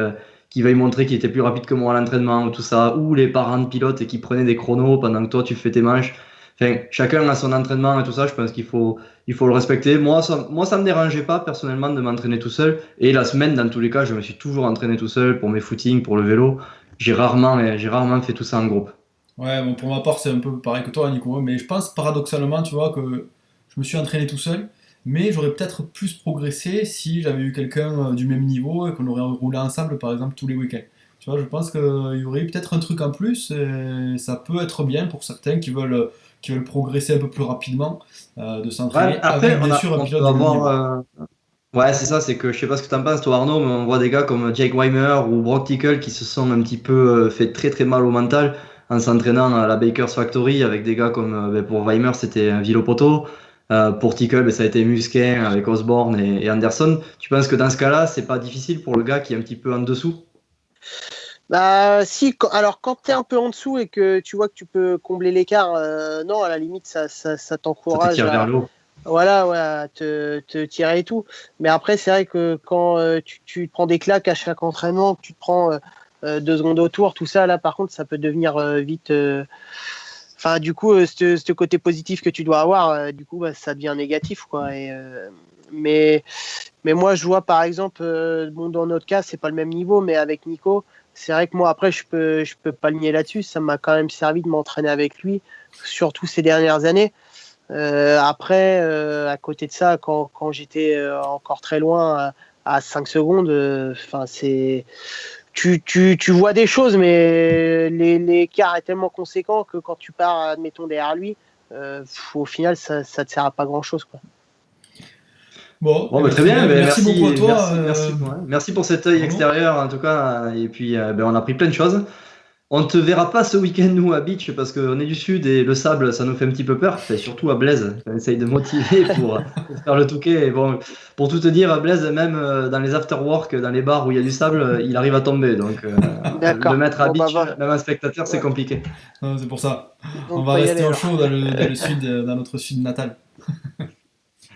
montrer qu'il était plus rapide que moi à l'entraînement ou tout ça, ou les parents de pilotes et qui prenaient des chronos pendant que toi tu fais tes manches. Enfin, chacun a son entraînement et tout ça, je pense qu'il faut le respecter. Moi, ça me dérangeait pas personnellement de m'entraîner tout seul. Et la semaine, dans tous les cas, je me suis toujours entraîné tout seul pour mes footings, pour le vélo. J'ai rarement fait tout ça en groupe. Ouais, bon, pour ma part, c'est un peu pareil que toi, Nico, mais je pense paradoxalement, tu vois, que je me suis entraîné tout seul, mais j'aurais peut-être plus progressé si j'avais eu quelqu'un du même niveau et qu'on aurait roulé ensemble, par exemple, tous les week-ends. Tu vois, je pense qu'il y aurait eu peut-être un truc en plus, et ça peut être bien pour certains qui veulent progresser un peu plus rapidement, de Ouais, s'entraîner après, avec, bien sûr, un on pilote peut du même avoir. niveau. Ouais, c'est ça, c'est que je sais pas ce que t'en penses, toi, Arnaud, mais on voit des gars comme Jake Weimer ou Brock Tickle qui se sont un petit peu fait très très mal au mental en s'entraînant à la Baker's Factory avec des gars comme ben, pour Weimer, c'était Villopoto. Pour Tickle, ben, ça a été Musquin avec Osborne et Anderson. Tu penses que dans ce cas-là, c'est pas difficile pour le gars qui est un petit peu en dessous? Bah si, alors quand tu es un peu en dessous et que tu vois que tu peux combler l'écart, non, à la limite, ça Ça te t'encourage tire vers le haut. voilà, ouais, à te tirer et tout. Mais après, c'est vrai que quand tu te prends des claques à chaque entraînement, que tu te prends 2 secondes autour, tout ça, là, par contre, ça peut devenir vite. Enfin, du coup, ce côté positif que tu dois avoir, du coup, bah, ça devient négatif, quoi. Mais, mais moi, je vois, par exemple, bon, dans notre cas, c'est pas le même niveau, mais avec Nico, c'est vrai que moi, après, je peux pas le nier là-dessus. Ça m'a quand même servi de m'entraîner avec lui, surtout ces dernières années. Après, à côté de ça, quand j'étais encore très loin, à 5 secondes, enfin tu vois des choses, mais l'écart est tellement conséquent que quand tu pars, admettons, derrière lui, au final, ça te sert à pas grand-chose, quoi. Bon, Bon, eh bah, ben, très très bien, bien, ben, merci beaucoup à merci, toi, merci, merci, ouais. Merci pour cet œil Arnaud. extérieur en tout cas. Et puis, ben, on a appris plein de choses. On ne te verra pas ce week-end, nous, à Beach, parce qu'on est du sud et le sable, ça nous fait un petit peu peur. Enfin, surtout à Blaise. On essaye de motiver pour faire le touquet. Et bon, pour tout te dire, à Blaise, même dans les after-work, dans les bars où il y a du sable, il arrive à tomber. Donc, le D'accord. mettre à Bon, bah, Beach, même un spectateur, c'est ouais. compliqué. Non, c'est pour ça. On Donc, va pas y rester aller au alors. chaud dans le sud, dans notre sud natal.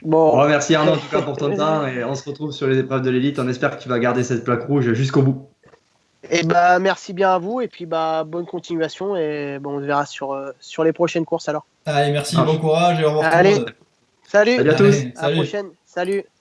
Bon. Bon, merci Arnaud, en tout cas, pour ton temps. Et on se retrouve sur les épreuves de l'élite. On espère que tu vas garder cette plaque rouge jusqu'au bout. Et bah, merci bien à vous, et puis bah, bonne continuation, et bon, on se verra sur les prochaines courses alors. Allez, Ça merci, bon marche. courage et au revoir tout le Allez, monde. salut, Salut à tous. Allez, à la salut. prochaine, salut.